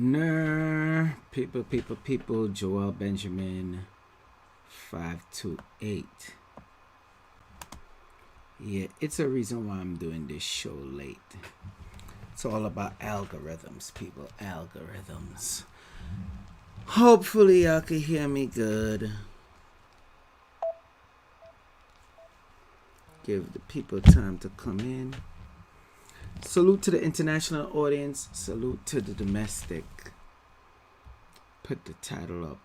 Nah, people, Joel Benjamin 528. Yeah, it's a reason why I'm doing this show late. It's all about algorithms, people. Algorithms. Hopefully y'all can hear me good. Give the people time to come in. Salute to the international audience. Salute to the domestic. Put the title up.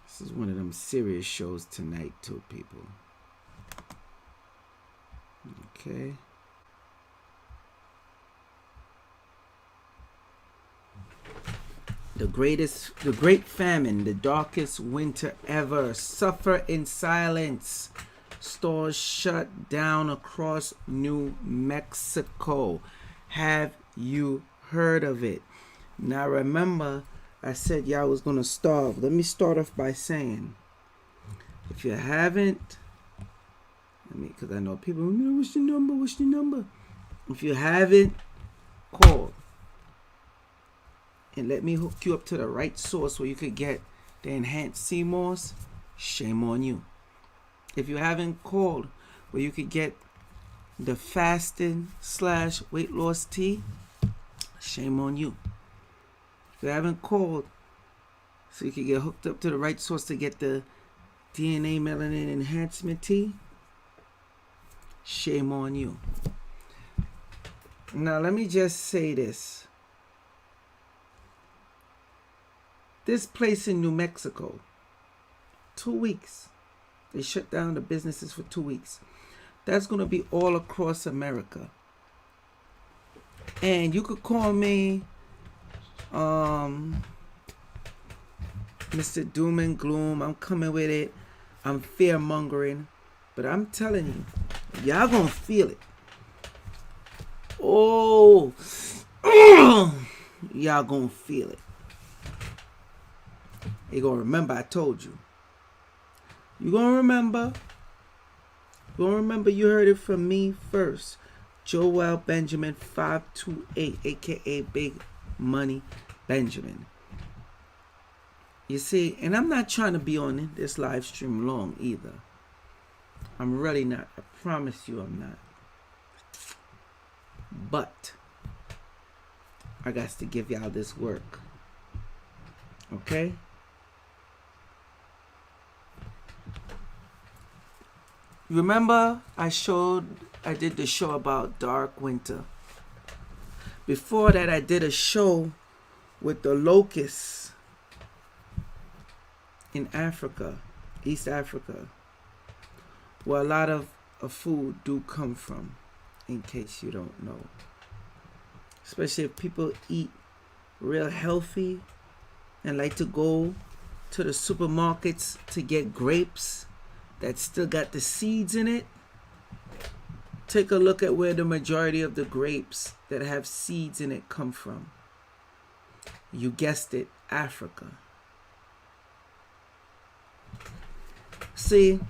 This is one of them serious shows tonight too, people. Okay. The great famine, the darkest winter ever. Suffer in silence. Stores shut down across New Mexico. Have you heard of it? Now remember, I said y'all was gonna starve. Let me start off by saying, if you haven't, because I know people, what's the number? If you haven't called, and let me hook you up to the right source where you could get the enhanced CMOS, shame on you. If you haven't called where you could get the fasting/weight loss tea, shame on you. If you haven't called so you can get hooked up to the right source to get the DNA melanin enhancement tea, shame on you. Now let me just say this. This place in New Mexico, 2 weeks. They shut down the businesses for 2 weeks. That's going to be all across America. And you could call me Mr. Doom and Gloom. I'm coming with it. I'm fear mongering. But I'm telling you, y'all going to feel it. Oh, y'all going to feel it. You're going to remember I told you. You're going to remember. You heard it from me first. Joel Benjamin 528, a.k.a. Big Money Benjamin. You see, and I'm not trying to be on this live stream long either. I'm really not. I promise you I'm not. But I got to give y'all this work. Okay? Remember I did the show about dark winter. Before that I did a show with the locusts in Africa, East Africa, where a lot of food do come from, in case you don't know. Especially if people eat real healthy and like to go to the supermarkets to get grapes that still got the seeds in it. Take a look at where the majority of the grapes that have seeds in it come from. You guessed it, Africa. See,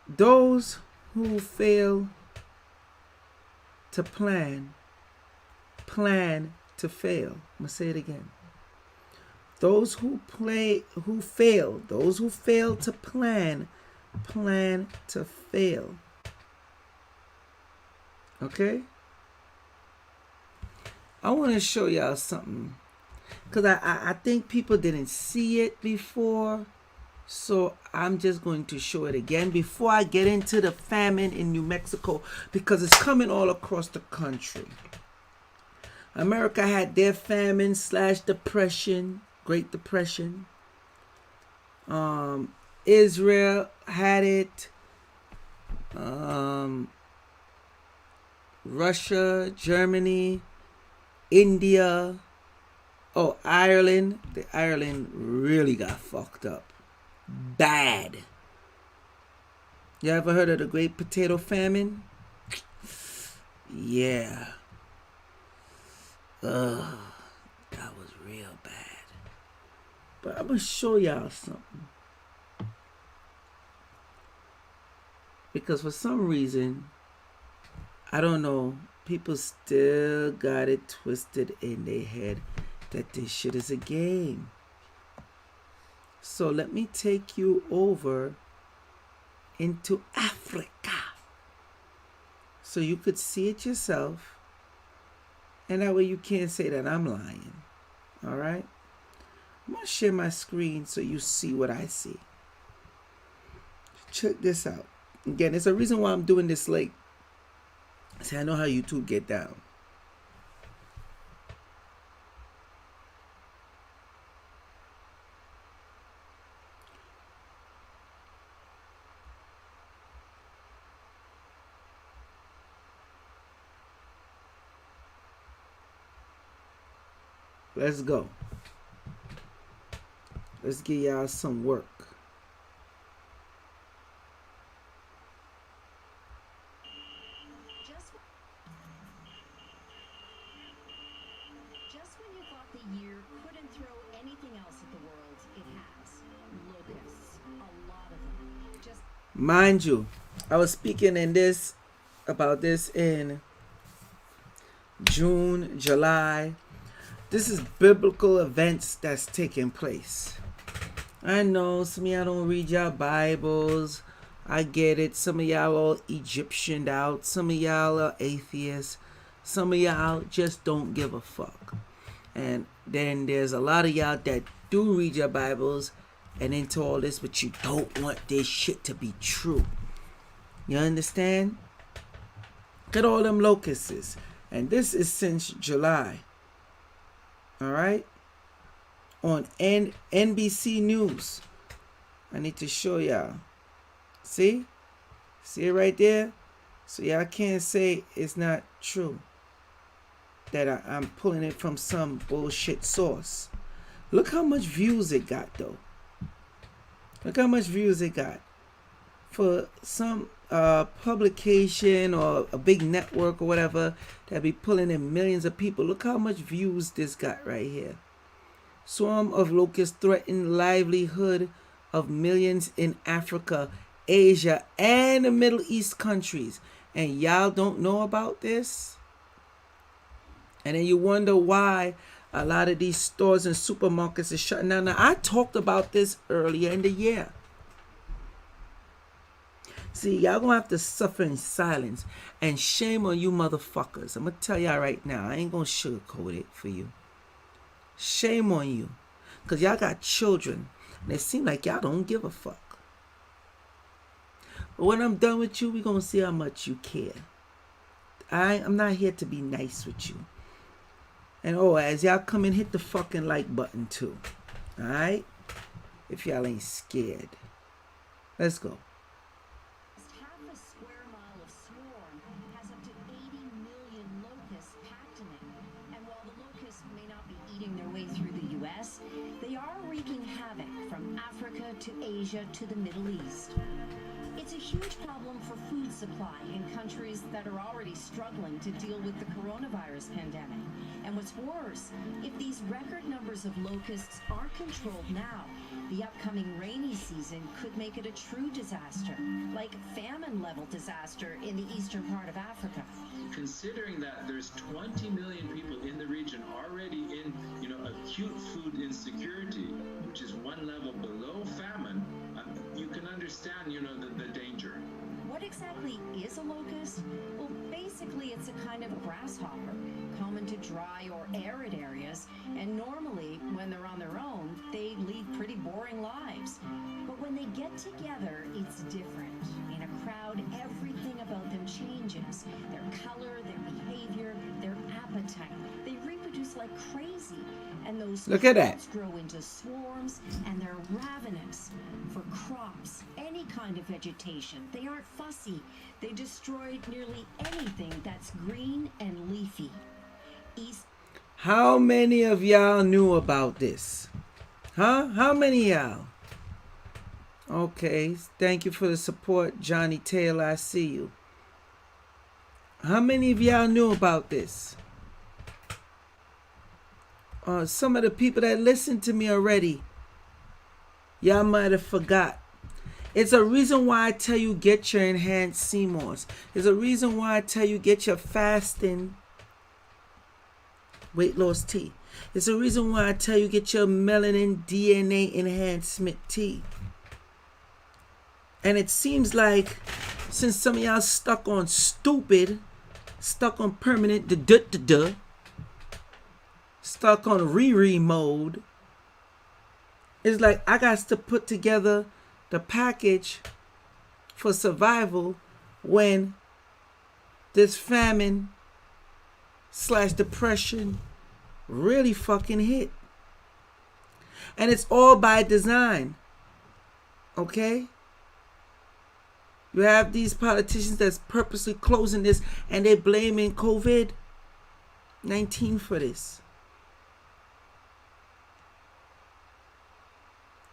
those who fail to plan to fail. I'm going to say it again. Those who fail to plan to fail. Okay? I want to show y'all something. Because I think people didn't see it before. So I'm just going to show it again before I get into the famine in New Mexico. Because it's coming all across the country. America had their famine/depression. Great Depression. Israel had it. Russia, Germany, India. Oh, Ireland. Ireland really got fucked up. Bad. You ever heard of the Great Potato Famine? Yeah. That was real bad. But I'm going to show y'all something. Because for some reason, I don't know people still got it twisted in their head that this shit is a game. So let me take you over into Africa so you could see it yourself, and that way you can't say that I'm lying. All right? I'm going to share my screen so you see what I see. Check this out. Again, there's a reason why I'm doing this late. See, I know how YouTube get down. Let's go. Let's give y'all some work. Just when you thought the year couldn't throw anything else at the world, it has. Locusts, a lot of them. Just mind you, I was speaking about this in June, July. This is biblical events that's taking place. I know some of y'all don't read y'all Bibles. I get it. Some of y'all all Egyptianed out. Some of y'all are atheists. Some of y'all just don't give a fuck. And then there's a lot of y'all that do read your Bibles and into all this, but you don't want this shit to be true. You understand? Look at all them locusts. And this is since July. All right? On NBC News. I need to show y'all. See? See it right there? So y'all can't say it's not true. That I'm pulling it from some bullshit source. Look how much views it got, though. Look how much views it got. For some publication or a big network or whatever that be pulling in millions of people. Look how much views this got right here. Swarm of locusts threaten livelihood of millions in Africa, Asia, and the Middle East countries. And y'all don't know about this? And then you wonder why a lot of these stores and supermarkets are shutting down. Now, I talked about this earlier in the year. See, y'all gonna have to suffer in silence. And shame on you motherfuckers. I'm gonna tell y'all right now, I ain't gonna sugarcoat it for you. Shame on you. Because y'all got children. And it seems like y'all don't give a fuck. But when I'm done with you, we're gonna see how much you care. I'm not here to be nice with you. And as y'all come in, hit the fucking like button too. Alright? If y'all ain't scared. Let's go. half a square mile of swarm has up to 80 million locusts packed in it. And while the locusts may not be eating their way through the U.S., they are wreaking havoc from Africa to Asia to the Middle East. It's a huge problem for food supply in countries that are already struggling to deal with the coronavirus pandemic. And what's worse, if these record numbers of locusts aren't controlled now, the upcoming rainy season could make it a true disaster, like famine-level disaster in the eastern part of Africa. Considering that there's 20 million people in the region already in, acute food insecurity, which is one level below famine, you can understand, the danger. What exactly is a locust? Well, basically it's a kind of grasshopper, common to dry or arid areas, and normally, when they're on their own, they lead pretty boring lives. But when they get together, it's different. In a crowd, everything about them changes. Their color, their behavior, their appetite. They reproduce like crazy. And those Look at that. crowds grow into swarms, and they're ravenous for crops, any kind of vegetation. They aren't fussy. They destroy nearly anything that's green and leafy. How many of y'all knew about this? Huh? How many of y'all? Okay, thank you for the support, Johnny Taylor. I see you. How many of y'all knew about this? Some of the people that listened to me already, y'all might have forgot. It's a reason why I tell you get your enhanced CMOS. There's a reason why I tell you get your fasting weight loss tea. It's a reason why I tell you get your melanin DNA enhancement tea. And it seems like since some of y'all stuck on stupid, stuck on permanent stuck on Riri mode, it's like I got to put together the package for survival when this famine / depression really fucking hit. And it's all by design. Okay? You have these politicians that's purposely closing this and they're blaming COVID-19 for this.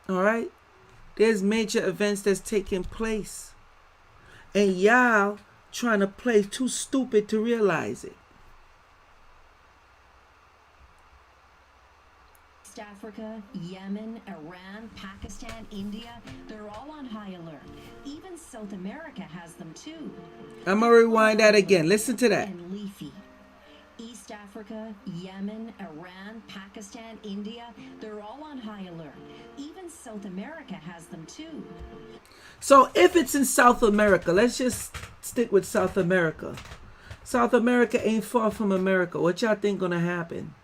Alright? There's major events that's taking place. And y'all trying to play too stupid to realize it. East Africa, Yemen, Iran, Pakistan, India, they're all on high alert. Even South America has them too. I'm going to rewind that again. Listen to that. And leafy. East Africa, Yemen, Iran, Pakistan, India, they're all on high alert. Even South America has them too. So if it's in South America, let's just stick with South America. South America ain't far from America. What y'all think gonna happen?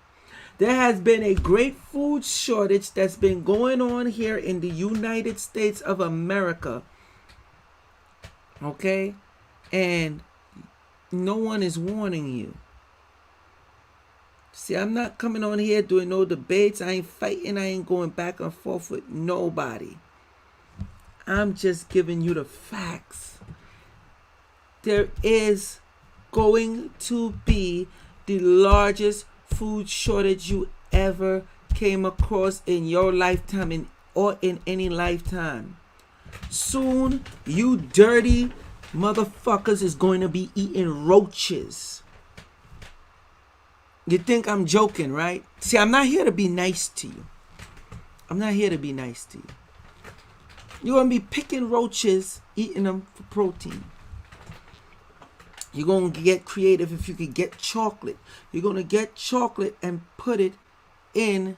There has been a great food shortage that's been going on here in the United States of America. Okay? And no one is warning you. See, I'm not coming on here doing no debates. I ain't fighting. I ain't going back and forth with nobody. I'm just giving you the facts. There is going to be the largest food shortage you ever came across in your lifetime or in any lifetime. Soon, you dirty motherfuckers is going to be eating roaches. You think I'm joking, right? See, I'm not here to be nice to you. I'm not here to be nice to you. You're going to be picking roaches, eating them for protein. You're going to get creative if you could get chocolate. You're going to get chocolate and put it in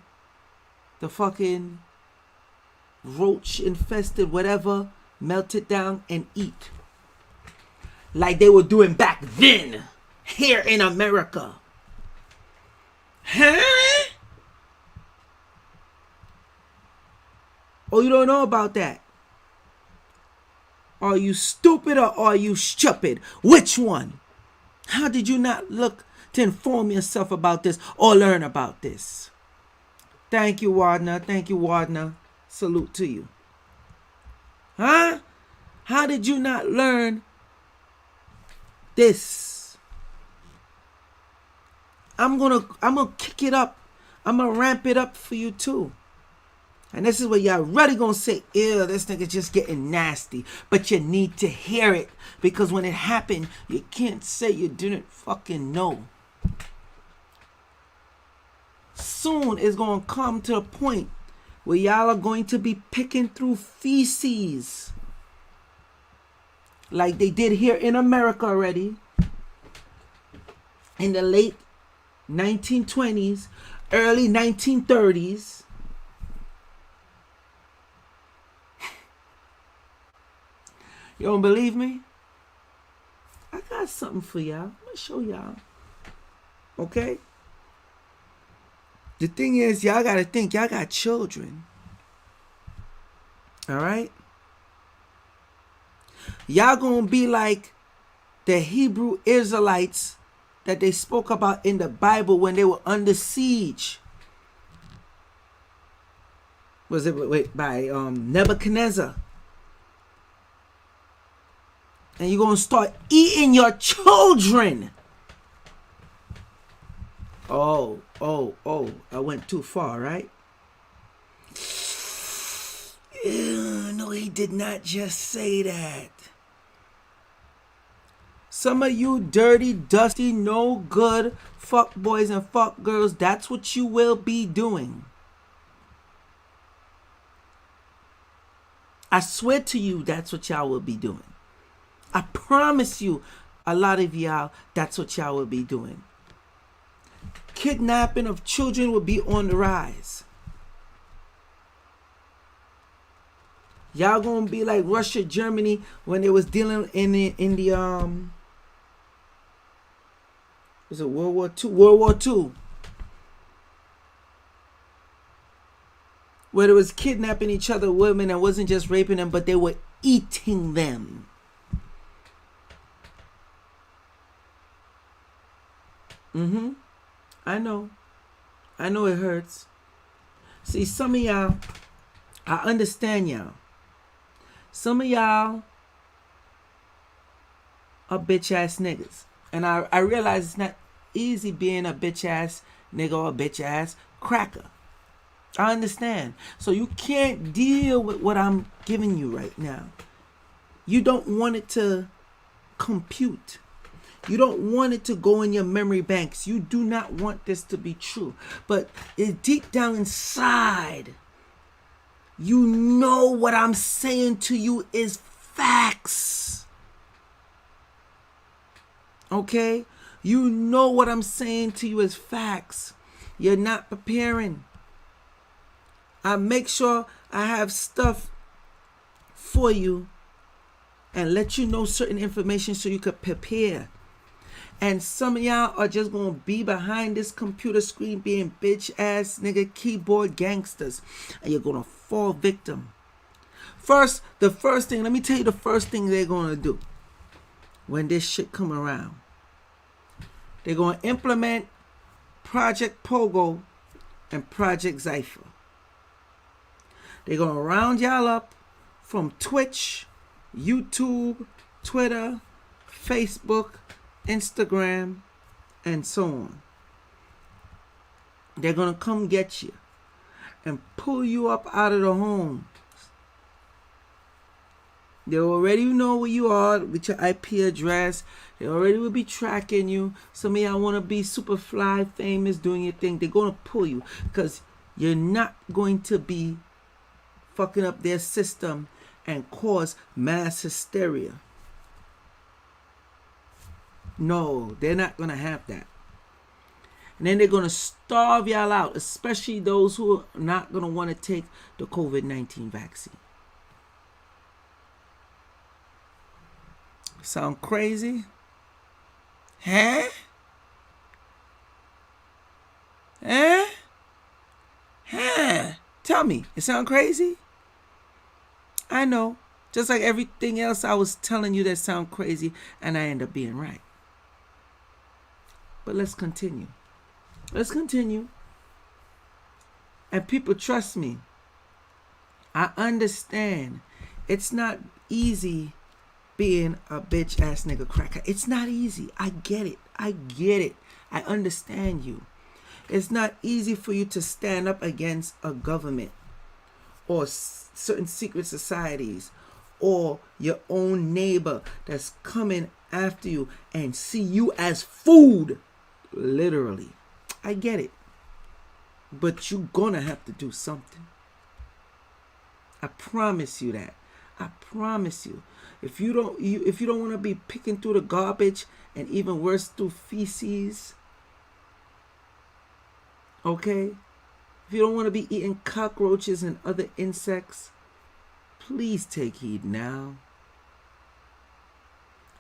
the fucking roach infested whatever, melt it down and eat. Like they were doing back then here in America. Huh? Oh, you don't know about that? Are you stupid or are you stupid? Which one? How did you not look to inform yourself about this or learn about this? Thank you, Wardner. Thank you, Wardner. Salute to you. Huh? How did you not learn this? I'm gonna kick it up. I'm gonna ramp it up for you too. And this is where y'all really gonna say, ew, this nigga just getting nasty. But you need to hear it. Because when it happened, you can't say you didn't fucking know. Soon it's gonna come to a point where y'all are going to be picking through feces. Like they did here in America already. In the late 1920s, early 1930s. You don't believe me? I got something for y'all. I'm gonna show y'all. Okay? The thing is, y'all gotta think, y'all got children. Alright? Y'all gonna be like the Hebrew Israelites that they spoke about in the Bible when they were under siege. Was it by Nebuchadnezzar? And you're going to start eating your children. Oh, I went too far, right? Ew, no, he did not just say that. Some of you dirty, dusty, no good fuck boys and fuck girls, that's what you will be doing. I swear to you, that's what y'all will be doing. I promise you, a lot of y'all, that's what y'all will be doing. Kidnapping of children will be on the rise. Y'all gonna be like Russia, Germany when they was dealing in the was it World War II? World War II. Where it was kidnapping each other, women, and wasn't just raping them, but they were eating them. I know it hurts. See, some of y'all, I understand y'all. Some of y'all are bitch ass niggas. And I realize it's not easy being a bitch ass nigga or a bitch ass cracker. I understand. So you can't deal with what I'm giving you right now. You don't want it to compute. You don't want it to go in your memory banks. You do not want this to be true. But deep down inside, you know what I'm saying to you is facts. Okay? You know what I'm saying to you is facts. You're not preparing. I make sure I have stuff for you and let you know certain information so you could prepare. And some of y'all are just going to be behind this computer screen being bitch ass nigga keyboard gangsters. And you're going to fall victim. The first thing, let me tell you the first thing they're going to do when this shit come around. They're going to implement Project Pogo and Project Zypher. They're going to round y'all up from Twitch, YouTube, Twitter, Facebook, Instagram, and so on. They're going to come get you and pull you up out of the home. They already know where you are with your IP address. They already will be tracking you. Some of y'all want to be super fly, famous, doing your thing. They're going to pull you because you're not going to be fucking up their system and cause mass hysteria. No, they're not going to have that. And then they're going to starve y'all out, especially those who are not going to want to take the COVID-19 vaccine. Sound crazy? Huh? Huh? Huh? Tell me, it sound crazy? I know. Just like everything else I was telling you that sound crazy, and I end up being right. But let's continue. Let's continue. And people, trust me. I understand. It's not easy being a bitch ass nigga cracker. It's not easy. I get it. I understand you. It's not easy for you to stand up against a government or certain secret societies or your own neighbor that's coming after you and see you as food. Literally. I get it. But you're gonna have to do something. I promise you that. I promise you. If you don't want to be picking through the garbage and even worse through feces, okay? If you don't want to be eating cockroaches and other insects, please take heed now.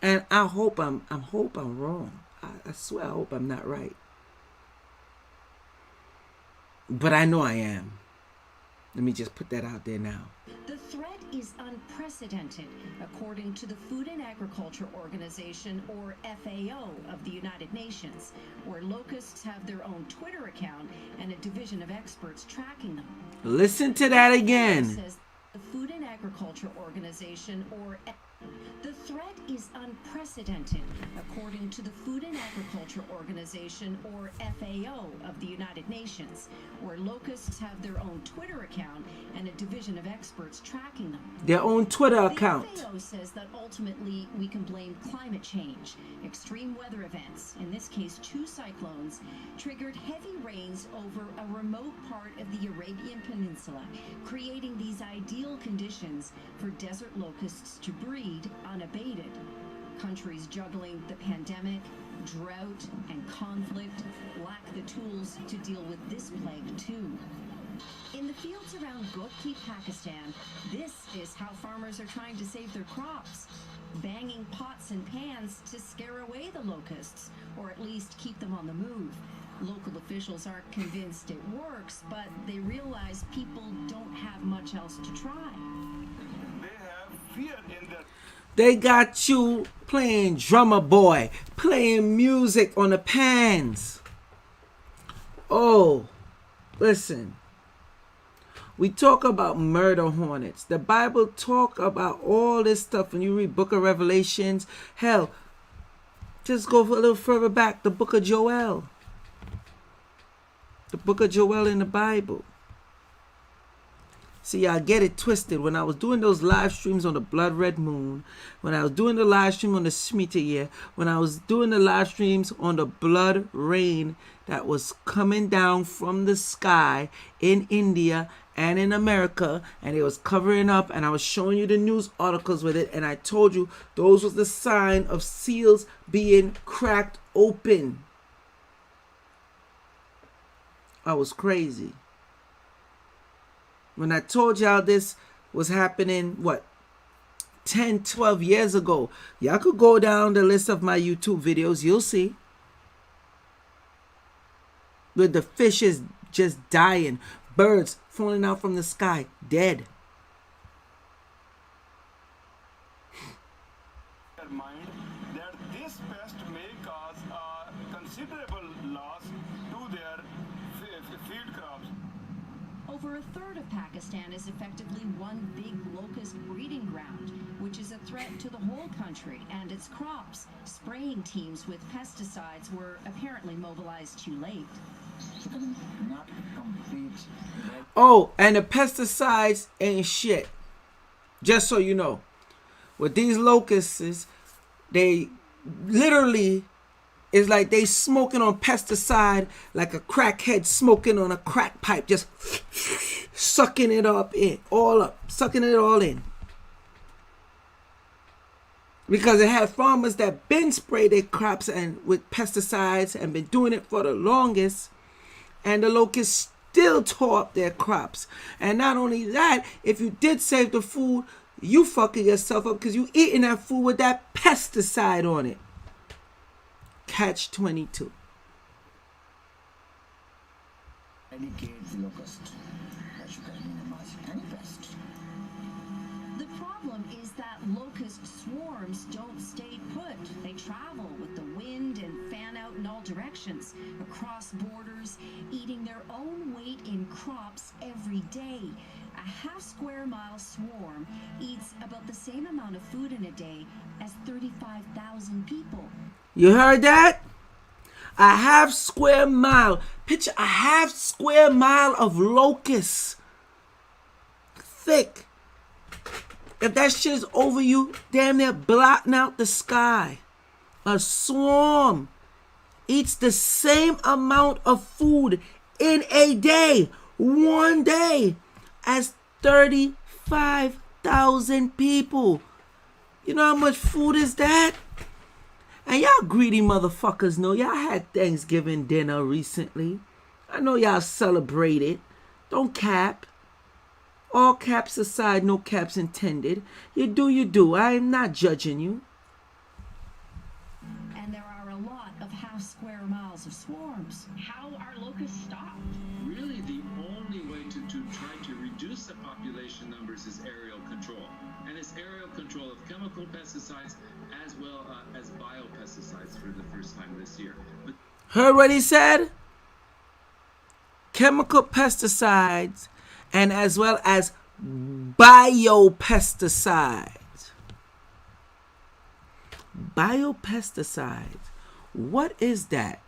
And I hope I'm wrong. I swear I hope I'm not right. But I know I am. Let me just put that out there now. The threat is unprecedented, according to the Food and Agriculture Organization, or FAO, of the United Nations, where locusts have their own Twitter account and a division of experts tracking them. Listen to that again. Says the Food and Agriculture Organization, or The threat is unprecedented, according to the Food and Agriculture Organization, or FAO, of the United Nations, where locusts have their own Twitter account and a division of experts tracking them. Their own Twitter account. The FAO says that ultimately we can blame climate change. Extreme weather events, in this case 2 cyclones, triggered heavy rains over a remote part of the Arabian Peninsula, creating these ideal conditions for desert locusts to breed unabated. Countries juggling the pandemic, drought, and conflict lack the tools to deal with this plague too. In the fields around Urumqi, Pakistan, this is how farmers are trying to save their crops. Banging pots and pans to scare away the locusts, or at least keep them on the move. Local officials aren't convinced it works, but they realize people don't have much else to try. They have fear in their. They got you playing drummer boy, playing music on the pans. Oh, listen. We talk about murder hornets. The Bible talk about all this stuff. When you read Book of Revelations, hell, just go a little further back. The Book of Joel. The Book of Joel in the Bible. See, I get it twisted. When I was doing those live streams on the Blood Red Moon, when I was doing the live stream on the Shemitah year, when I was doing the live streams on the blood rain that was coming down from the sky in India and in America, and it was covering up, and I was showing you the news articles with it, and I told you those was the sign of seals being cracked open. I was crazy. When I told y'all this was happening, what, 10, 12 years ago, y'all could go down the list of my YouTube videos, you'll see. With the fishes just dying, birds falling out from the sky, dead. Their mind that this pest may cause a considerable loss to their feed crops. Over a third of Pakistan is effectively one big locust breeding ground, which is a threat to the whole country and its crops. Spraying teams with pesticides were apparently mobilized too late. Not complete. Oh, and the pesticides ain't shit. Just so you know. With these locusts, they literally is like they smoking on pesticide like a crackhead smoking on a crack pipe, just sucking it up in, all up, sucking it all in. Because it had farmers that been sprayed their crops and with pesticides and been doing it for the longest, and the locusts still tore up their crops. And not only that, if you did save the food, you fucking yourself up because you eating that food with that pesticide on it. Catch 22. Eradicate the locust. That you can minimize any pest. The problem is that locust swarms don't stay put. They travel with the wind and fan out in all directions, across borders, eating their own weight in crops every day. A half-square-mile swarm eats about the same amount of food in a day as 35,000 people. You heard that? A half square mile. Picture a half square mile of locusts. Thick. If that shit is over you, damn near blotting out the sky. A swarm eats the same amount of food in a day, one day, as 35,000 people. You know how much food is that? And y'all greedy motherfuckers know y'all had Thanksgiving dinner recently. I know y'all celebrated. Don't cap. All caps aside, no caps intended. You do, you do. I am not judging you. And there are a lot of half-square miles of swarms. How are locusts stopped? Really, the only way to try to reduce the population numbers is aerial control. And it's aerial control of chemical pesticides as well as biopesticides for the first time this year. But Heard what he said? Chemical pesticides and as well as biopesticides. Biopesticides. What is that?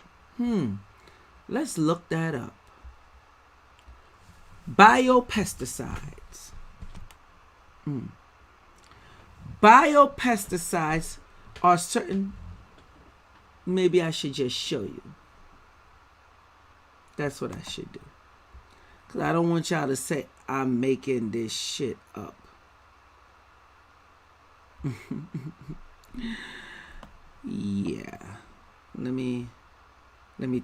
Let's look that up. Biopesticides. Biopesticides are certain. Maybe I should just show you. That's what I should do. Because I don't want y'all to say I'm making this shit up. Yeah. Let me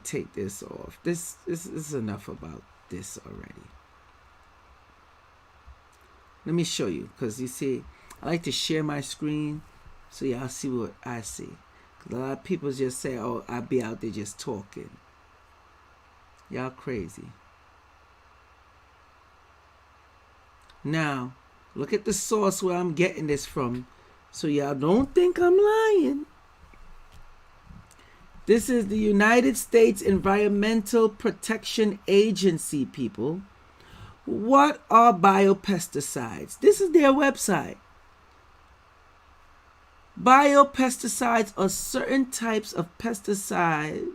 take this off. This is enough about this already. Let me show you, because you see, I like to share my screen so y'all see what I see. Because a lot of people just say, oh, I be out there just talking. Y'all crazy. Now, look at the source where I'm getting this from, so y'all don't think I'm lying. This is the United States Environmental Protection Agency, people. What are biopesticides? This is their website. Biopesticides are certain types of pesticides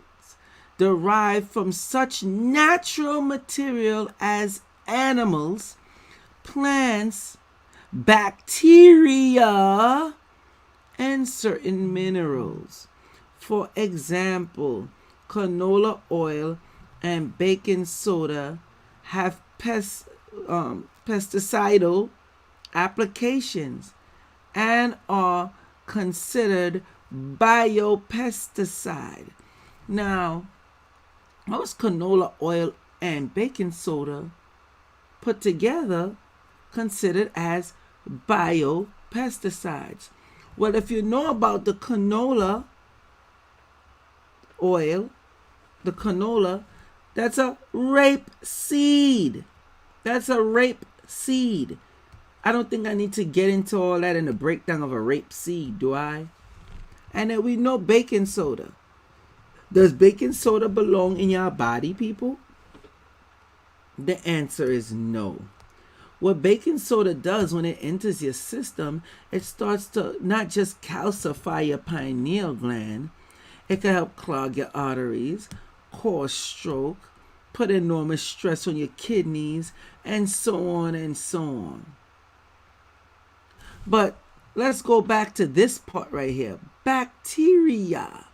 derived from such natural material as animals, plants, bacteria, and certain minerals. For example, canola oil and baking soda have pesticidal applications and are considered biopesticide. Now, most canola oil and baking soda put together considered as biopesticides. Well, if you know about the canola oil, the canola, that's a rape seed. That's a rape seed. I don't think I need to get into all that in the breakdown of a rape seed, do I? And then we know baking soda. Does baking soda belong in your body, people? The answer is no. What baking soda does when it enters your system, it starts to not just calcify your pineal gland, it can help clog your arteries, cause stroke, put enormous stress on your kidneys, and so on and so on. But let's go back to this part right here. Bacteria.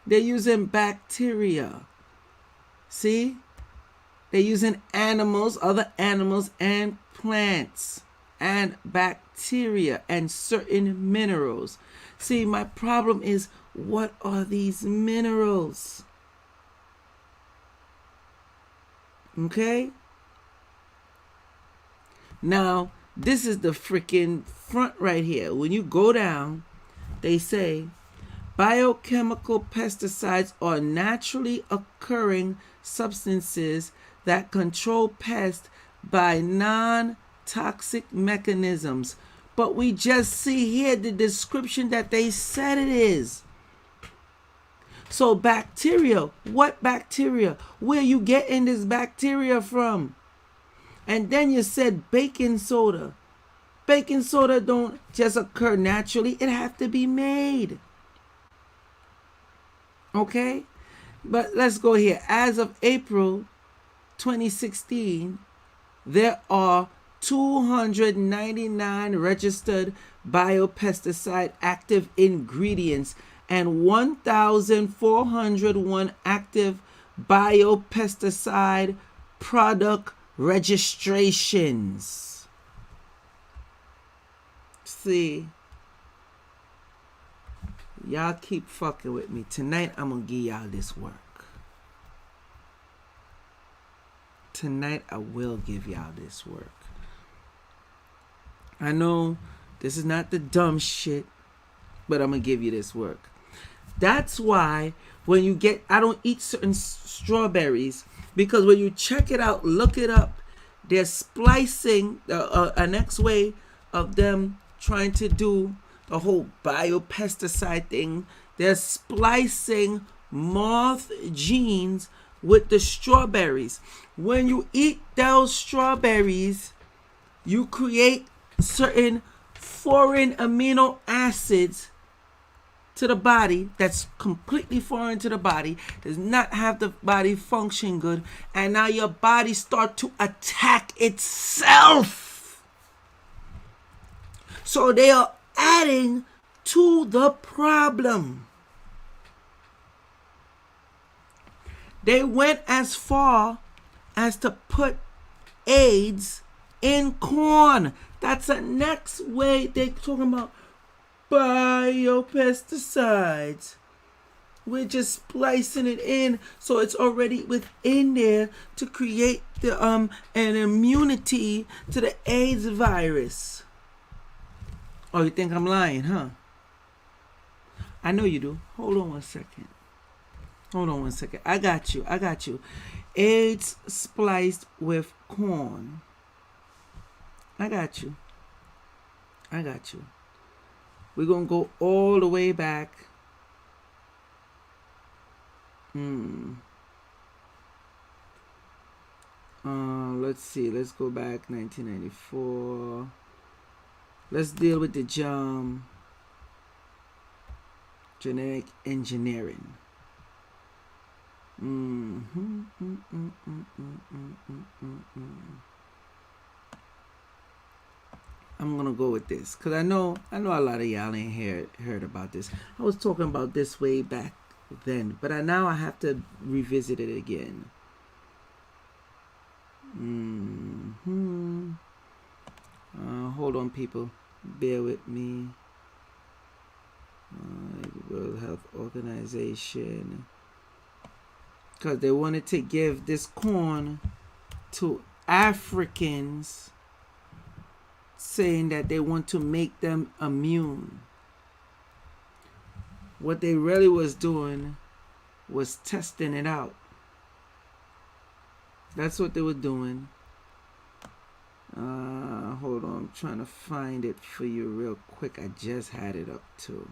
They're using bacteria. See? They're using animals, other animals, and plants, and bacteria, and certain minerals. See, my problem is, what are these minerals? Okay? Now, this is the freaking front right here. When you go down, they say, biochemical pesticides are naturally occurring substances that control pests by non-toxic mechanisms. But we just see here the description that they said it is. So bacteria, what bacteria? Where you getting this bacteria from? And then you said baking soda. Baking soda don't just occur naturally. It have to be made. Okay? But let's go here. As of April 2016, there are 299 registered biopesticide active ingredients and 1,401 active biopesticide product registrations. See, y'all keep fucking with me. Tonight I'm gonna give y'all this work. Tonight I will give y'all this work. I know this is not the dumb shit, but I'm gonna give you this work. That's why when you get, I don't eat certain strawberries, because when you check it out, look it up, they're splicing a next way of them trying to do the whole biopesticide thing. They're splicing moth genes with the strawberries. When you eat those strawberries, you create certain foreign amino acids to the body, that's completely foreign to the body, does not have the body function good, and now your body start to attack itself. So they are adding to the problem. They went as far as to put AIDS in corn. That's the next way they're talking about biopesticides. We're just splicing it in so it's already within there to create the an immunity to the AIDS virus. Oh, you think I'm lying, huh? I know you do. Hold on one second. I got you. AIDS spliced with corn. I got you. We're going to go all the way back. Let's see. Let's go back 1994. Let's deal with the genetic engineering. I'm gonna go with this because I know a lot of y'all ain't heard about this. I was talking about this way back then, but now I have to revisit it again. Hold on, people, bear with me. World Health Organization, because they wanted to give this corn to Africans, saying that they want to make them immune. What they really was doing was testing it out. That's what they were doing. Hold on, I'm trying to find it for you real quick. I just had it up too.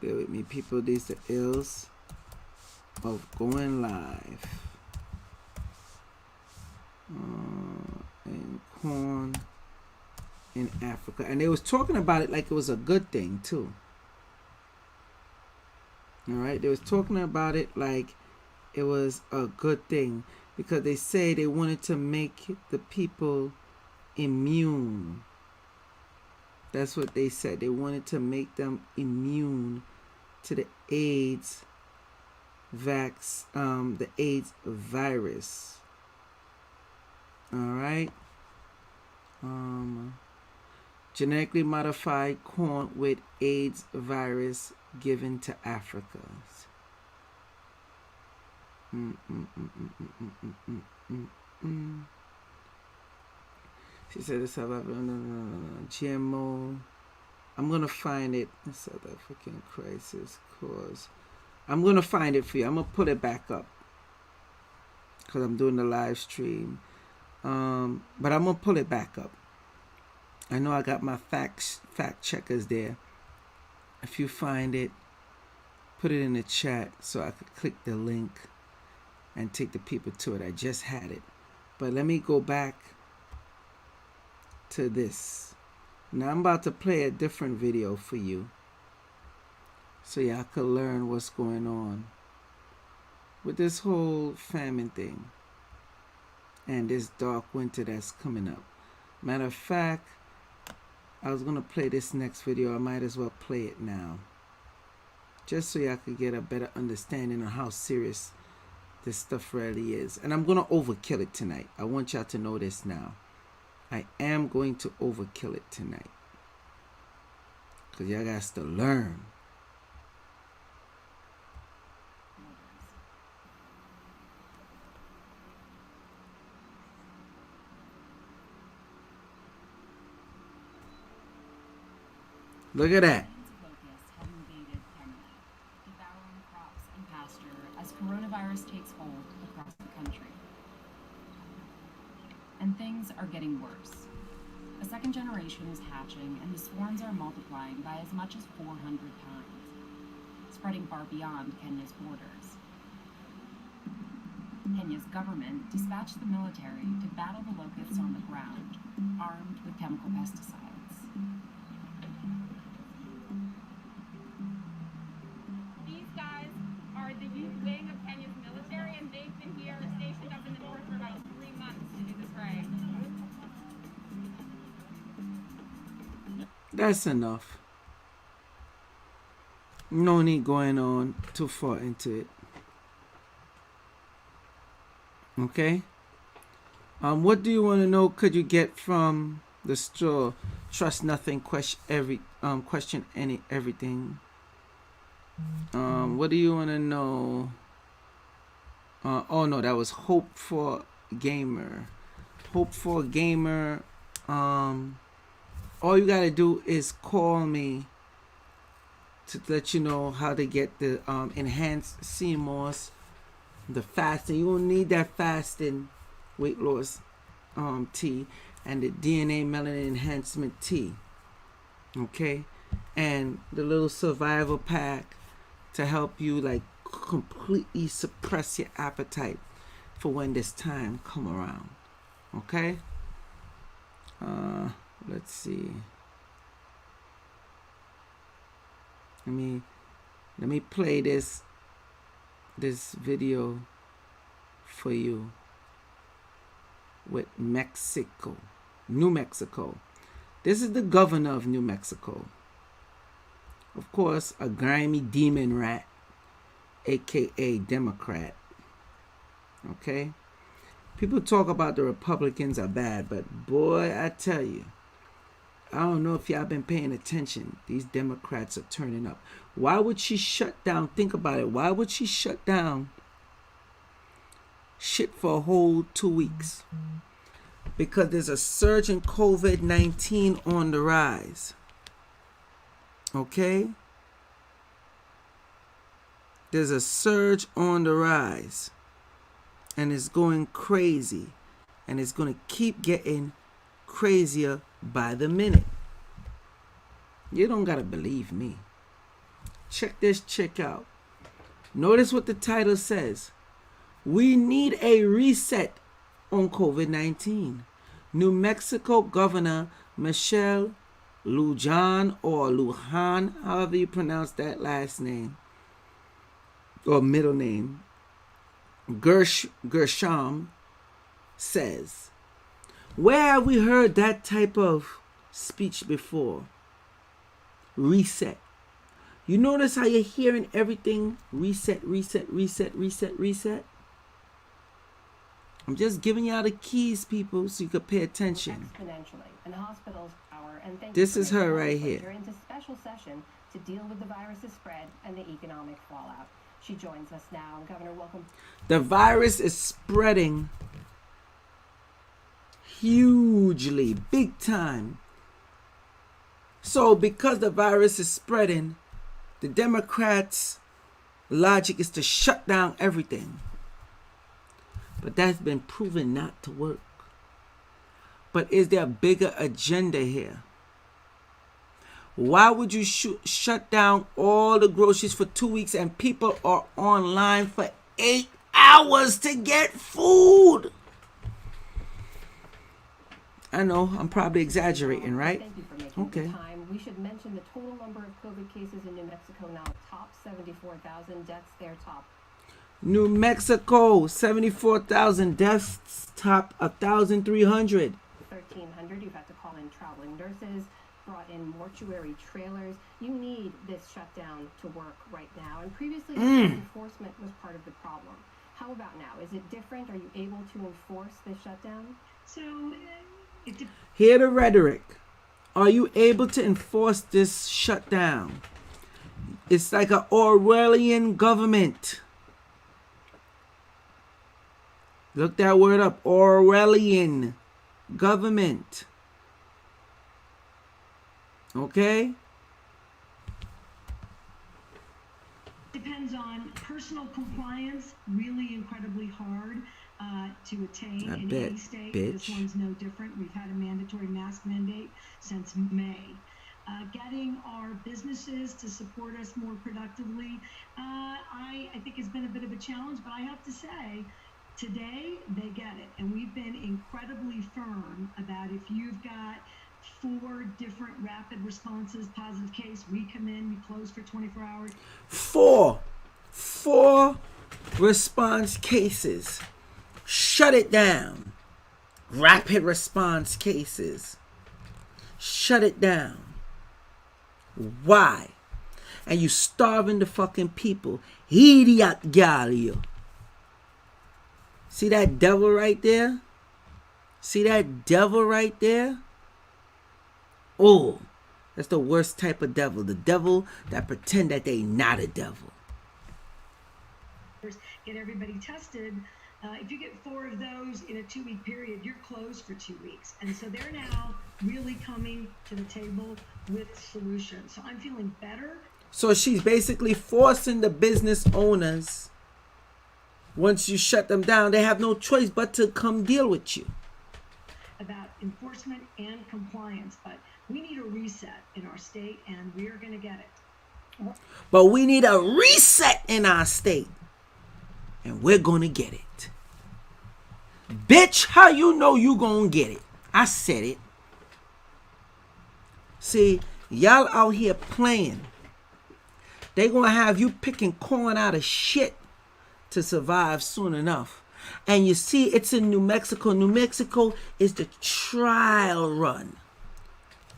Bear with me, people. These are the ills of going live. And corn in Africa, and they was talking about it like it was a good thing too. All right, they was talking about it like it was a good thing because they say they wanted to make the people immune. That's what they said. They wanted to make them immune to the AIDS the AIDS virus. All right. Genetically modified corn with AIDS virus given to Africans. She said it's about GMO. I'm going to find it. The South African crisis cause. I'm going to find it for you. I'm going to put it back up because I'm doing the live stream. But I'm going to pull it back up. I know I got my fact checkers there. If you find it, put it in the chat so I could click the link and take the people to it. I just had it. But let me go back to this. Now I'm about to play a different video for you so y'all can learn what's going on with this whole famine thing and this dark winter that's coming up. Matter of fact, I was going to play this next video. I might as well play it now, just so y'all could get a better understanding of how serious this stuff really is. And I'm going to overkill it tonight. I want y'all to know this now. I am going to overkill it tonight because y'all got to learn. Look at that. Locusts have invaded Canada, devouring crops and pasture as coronavirus takes hold across the country. And things are getting worse. A second generation is hatching, and the swarms are multiplying by as much as 400 times, spreading far beyond Kenya's borders. Peña's government dispatched the military to battle the locusts on the ground, armed with chemical pesticides. These guys are the youth wing of Peña's military, and they've been here stationed up in the north for about 3 months to do the spray. That's enough. No need going on too far into it. Okay. What do you want to know? Could you get from the straw? Trust nothing. Question everything. What do you want to know? Oh no, that was Hope for Gamer. Hope for Gamer. All you gotta do is call me to let you know how to get the enhanced CMOS, the fasting. You will need that fasting weight loss tea and the DNA melanin enhancement tea. Okay, and the little survival pack to help you like completely suppress your appetite for when this time come around. Okay. Let's see. Let me play this video for you with Mexico, New Mexico. This is the governor of New Mexico. Of course, a grimy demon rat, aka Democrat. Okay? People talk about the Republicans are bad, but boy, I tell you, I don't know if y'all been paying attention. These Democrats are turning up. Why would she shut down? Think about it. Why would she shut down shit for a whole 2 weeks? Because there's a surge in COVID-19 on the rise. Okay? There's a surge on the rise. And it's going crazy. And it's going to keep getting crazier by the minute. You don't gotta believe me. Check this chick out. Notice what the title says. We need a reset on COVID-19. New Mexico Governor Michelle Lujan, or Lujan, however you pronounce that last name or middle name, Gershom, says, where have we heard that type of speech before? Reset. You notice how you're hearing everything reset, reset, reset, reset, reset? I'm just giving y'all the keys, people, so you can pay attention. Exponentially, and hospitals power, and thank This you is for her making right the here. legislature into special session to deal with the virus's spread and the economic fallout. She joins us now. Governor, welcome. The virus is spreading hugely, big time. So because the virus is spreading, the Democrats' logic is to shut down everything. But that's been proven not to work. But is there a bigger agenda here? Why would you shut down all the groceries for 2 weeks and people are online for 8 hours to get food? I know, I'm probably exaggerating, right? Thank you for making Okay. the time. We should mention the total number of COVID cases in New Mexico now top 74,000 deaths there top. New Mexico, 74,000 deaths, top 1,300. 1,300. You've had to call in traveling nurses, brought in mortuary trailers. You need this shutdown to work right now. And previously, enforcement was part of the problem. How about now? Is it different? Are you able to enforce this shutdown? Hear the rhetoric. Are you able to enforce this shutdown? It's like an Orwellian government. Look that word up. Orwellian government. Okay? Depends on personal compliance, really incredibly hard to attain in any state. This one's no different. We've had a mandatory mask mandate since May. Getting our businesses to support us more productively, I think has been a bit of a challenge, but I have to say, Today, they get it. And we've been incredibly firm about if you've got 4 different rapid responses, positive case, we come in, we close for 24 hours. 4 response cases. Shut it down. Rapid response cases. Shut it down. Why? And you starving the fucking people. Idiot galio. See that devil right there? See that devil right there? Oh, that's the worst type of devil. The devil that pretend that they not a devil. Get everybody tested. If you get 4 of those in a 2-week period, you're closed for 2 weeks. And so they're now really coming to the table with solutions. So I'm feeling better. So she's basically forcing the business owners, once you shut them down, they have no choice but to come deal with you. About enforcement and compliance, but we need a reset in our state, and we're going to get it. But we need a reset in our state, and we're going to get it. Bitch, how you know you going to get it? I said it. See, y'all out here playing. They going to have you picking corn out of shit to survive soon enough. And you see, it's in New Mexico. New Mexico is the trial run.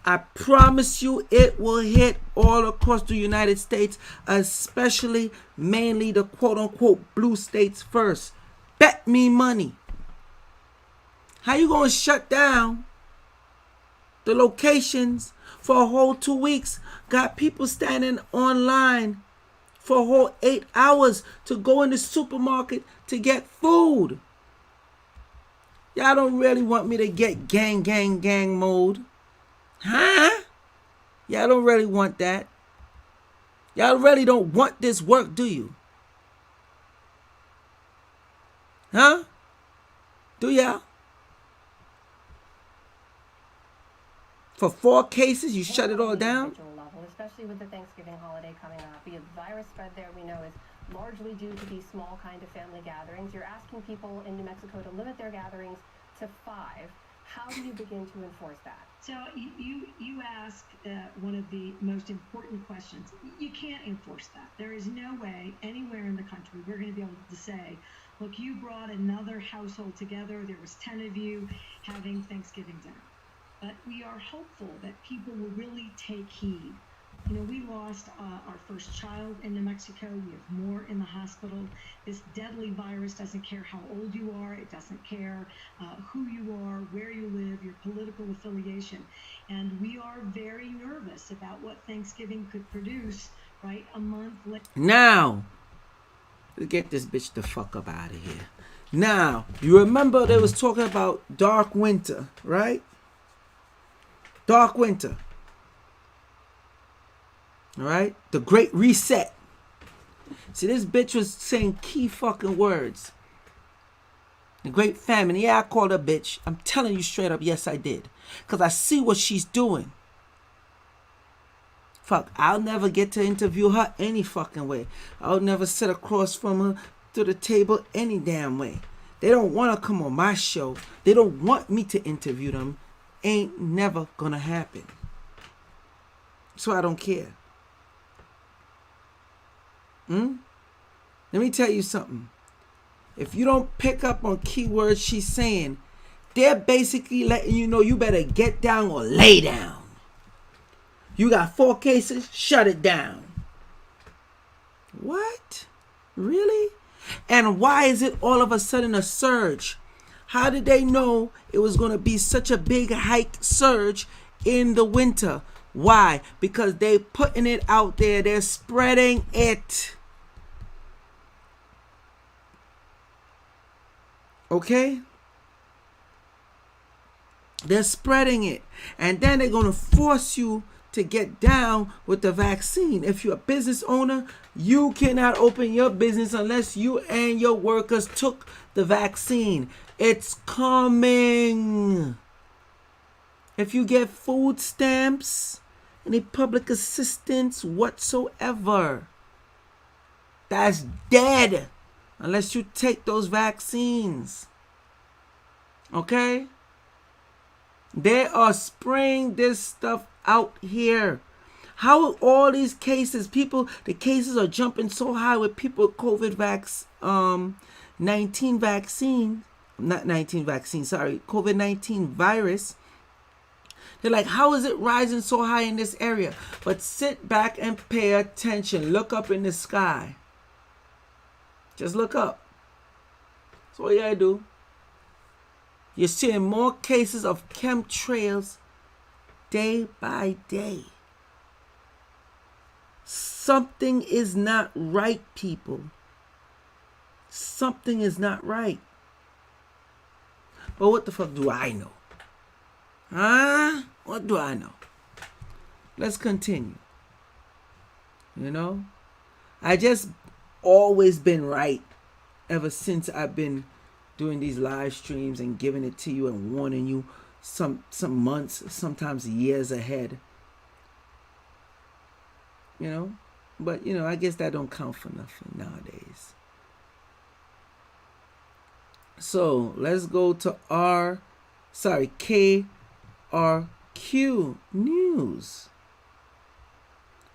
I promise you it will hit all across the United States, especially mainly the quote-unquote blue states first. Bet me money. How you going to shut down the locations for a whole 2 weeks? Got people standing online for a whole 8 hours to go in the supermarket to get food. Y'all don't really want me to get gang mode. Huh? Y'all don't really want that. Y'all really don't want this work, do you? Huh? Do y'all? For 4 cases, you shut it all down? Level, especially with the Thanksgiving holiday coming up. The virus spread there, we know, is largely due to these small kind of family gatherings. You're asking people in New Mexico to limit their gatherings to 5. How do you begin to enforce that? So you ask one of the most important questions. You can't enforce that. There is no way anywhere in the country we're going to be able to say, look, you brought another household together. There was 10 of you having Thanksgiving dinner. But we are hopeful that people will really take heed. You know, we lost our first child in New Mexico. We have more in the hospital. This deadly virus doesn't care how old you are. It doesn't care who you are, where you live, your political affiliation. And we are very nervous about what Thanksgiving could produce, right, a month later. Now, let's get this bitch the fuck up out of here. Now, you remember they was talking about dark winter, right? Dark winter. All right? The Great Reset. See, this bitch was saying key fucking words. The Great Famine. Yeah, I called her bitch. I'm telling you straight up, yes, I did. Because I see what she's doing. Fuck, I'll never get to interview her any fucking way. I'll never sit across from her to the table any damn way. They don't want to come on my show. They don't want me to interview them. Ain't never gonna happen. So I don't care. Let me tell you something. If you don't pick up on keywords she's saying, they're basically letting you know you better get down or lay down. You got 4 cases, shut it down. What? Really? And why is it all of a sudden a surge? How did they know it was going to be such a big hike surge in the winter? Why? Because they putting it out there. They're spreading it. Okay? They're spreading it. And then they're going to force you to get down with the vaccine. If you're a business owner, you cannot open your business unless you and your workers took the vaccine. It's coming. If you get food stamps, any public assistance whatsoever, that's dead unless you take those vaccines. Okay? They are spraying this stuff out here. How all these cases, the cases are jumping so high with people with COVID-19 vaccine, not 19 vaccine, sorry, COVID-19 virus. They're like, how is it rising so high in this area? But sit back and pay attention. Look up in the sky. Just look up. That's all you gotta do. You're seeing more cases of chemtrails day by day. Something is not right, people. Something is not right. But what the fuck do I know? Huh? What do I know? Let's continue. You know? I just always been right ever since I've been doing these live streams and giving it to you and warning you some months, sometimes years ahead. You know? But, you know, I guess that don't count for nothing nowadays. So, let's go to KRQ News.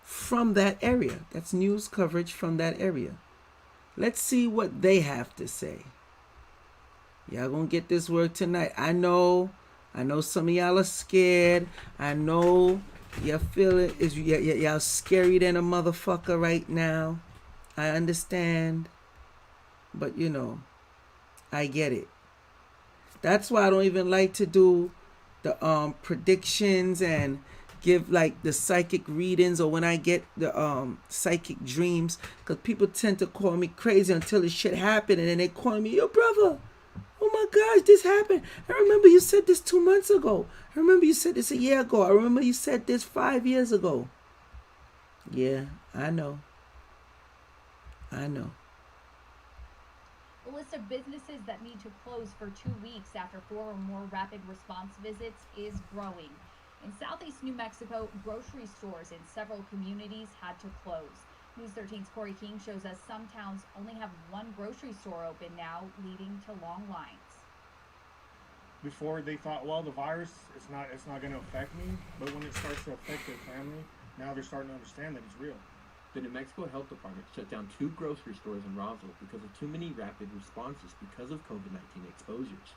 From that area. That's news coverage from that area. Let's see what they have to say. Y'all gonna get this work tonight. I know some of y'all are scared. I know y'all feel it. Y'all scary than a motherfucker right now. I understand. But you know, I get it. That's why I don't even like to do the predictions and give like the psychic readings, or when I get the psychic dreams, because people tend to call me crazy until this shit happened, and then they call me, yo brother, oh my gosh, this happened. I remember you said this 2 months ago. I remember you said this a year ago. I remember you said this 5 years ago. Yeah, I know. The list of businesses that need to close for 2 weeks after 4 or more rapid response visits is growing. In southeast New Mexico, grocery stores in several communities had to close. News 13's Corey King shows us some towns only have one grocery store open now, leading to long lines. Before they thought, well, the virus, it's not going to affect me, but when it starts to affect their family, now they're starting to understand that it's real. The New Mexico Health Department shut down 2 grocery stores in Roswell because of too many rapid responses because of COVID-19 exposures.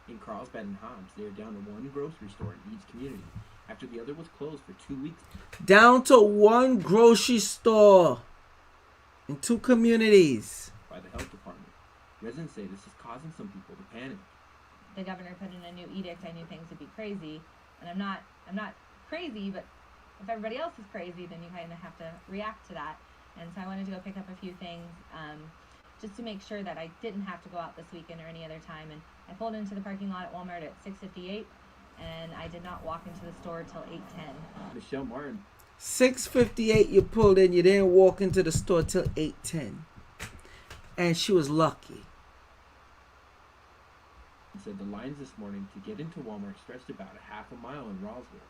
In Carlsbad and Hobbs, they are down to 1 grocery store in each community after the other was closed for 2 weeks. Down to 1 grocery store in 2 communities. By the health department. Residents say this is causing some people to panic. The governor put in a new edict. I knew things would be crazy, and I'm not crazy, but if everybody else is crazy, then you kind of have to react to that. And so I wanted to go pick up a few things just to make sure that I didn't have to go out this weekend or any other time. And I pulled into the parking lot at Walmart at 6:58, and I did not walk into the store until 8:10. Michelle Martin. 6:58 you pulled in, you didn't walk into the store till 8:10. And she was lucky. Said the lines this morning to get into Walmart stretched about a half a mile in Roswell.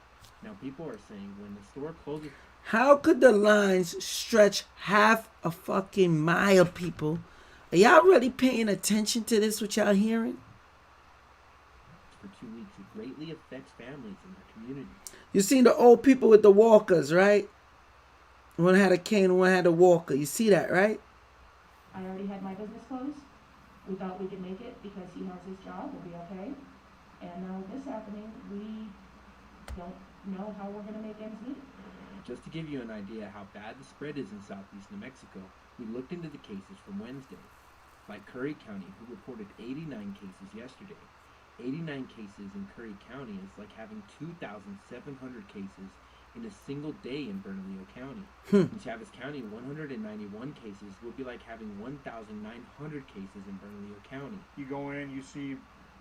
Now people are saying when the store closes... How could the lines stretch half a fucking mile, people? Are y'all really paying attention to this, what y'all hearing? For 2 weeks, it greatly affects families in their community. You seen the old people with the walkers, right? One had a cane, one had a walker. You see that, right? I already had my business closed. We thought we could make it because he has his job, we'll be okay. And now with this happening, we don't know how we're going to make ends meet. Just to give you an idea how bad the spread is in southeast New Mexico, we looked into the cases from Wednesday. Like Curry County, who reported 89 cases yesterday. 89 cases in Curry County is like having 2,700 cases in a single day in Bernalillo County. In Chaves County, 191 cases would be like having 1,900 cases in Bernalillo County. You go in, you see,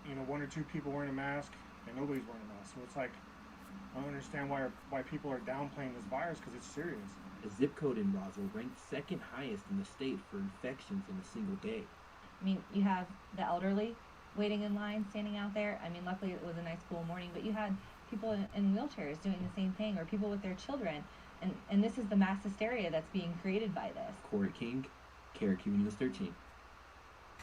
1 or 2 people wearing a mask, and nobody's wearing a mask. So it's like, I don't understand why people are downplaying this virus, because it's serious. A zip code in Roswell ranked 2nd highest in the state for infections in a single day. I mean, you have the elderly waiting in line, standing out there. I mean, luckily it was a nice cool morning, but you had people in wheelchairs doing the same thing, or people with their children. And this is the mass hysteria that's being created by this. Corey King, KRQ News 13.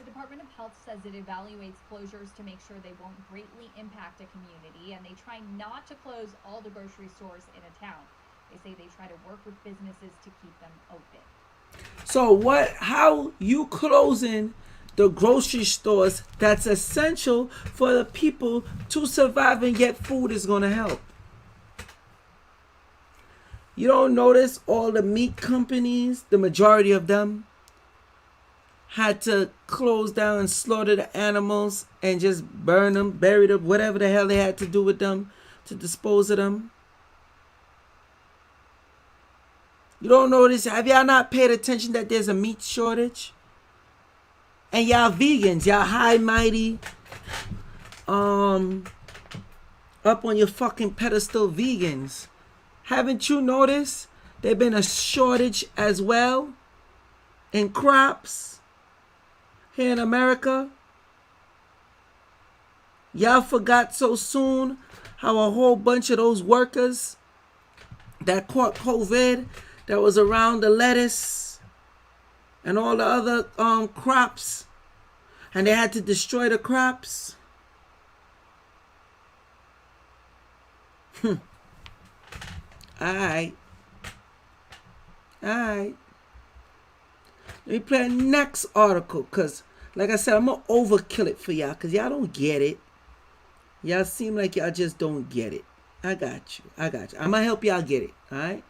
The Department of Health says it evaluates closures to make sure they won't greatly impact a community, and they try not to close all the grocery stores in a town. They say they try to work with businesses to keep them open. So how you closing the grocery stores that's essential for the people to survive and get food is going to help? You don't notice all the meat companies, the majority of them, had to close down and slaughter the animals and just burn them, bury them, whatever the hell they had to do with them to dispose of them. You don't notice? Have y'all not paid attention that there's a meat shortage? And y'all vegans, y'all high mighty, up on your fucking pedestal vegans. Haven't you noticed there's been a shortage as well in crops here in America? Y'all forgot so soon how a whole bunch of those workers that caught COVID, that was around the lettuce and all the other crops, and they had to destroy the crops. Alright. Let me play the next article, because, like I said, I'm going to overkill it for y'all, because y'all don't get it. Y'all seem like y'all just don't get it. I got you. I'm going to help y'all get it. Alright?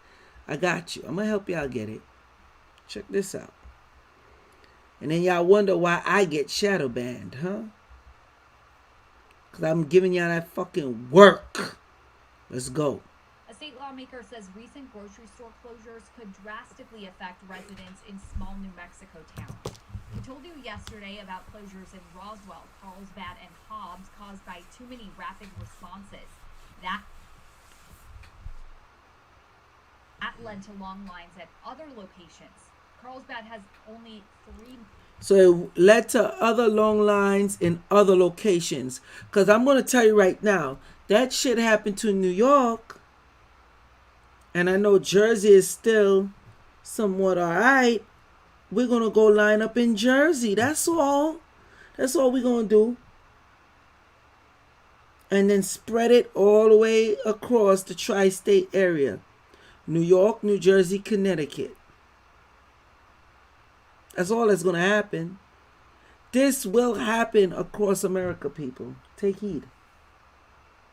I got you. I'm going to help y'all get it. Check this out. And then y'all wonder why I get shadow banned, huh? Because I'm giving y'all that fucking work. Let's go. A state lawmaker says recent grocery store closures could drastically affect residents in small New Mexico towns. We told you yesterday about closures in Roswell, Carlsbad, and Hobbs caused by too many rapid responses. That led to long lines at other locations. Carlsbad has only 3. So it led to other long lines in other locations. Because I'm going to tell you right now, that shit happened to New York. And I know Jersey is still somewhat all right. We're going to go line up in Jersey. That's all. That's all we're going to do. And then spread it all the way across the tri-state area. New York, New Jersey, Connecticut. That's all that's going to happen. This will happen across America, people. Take heed.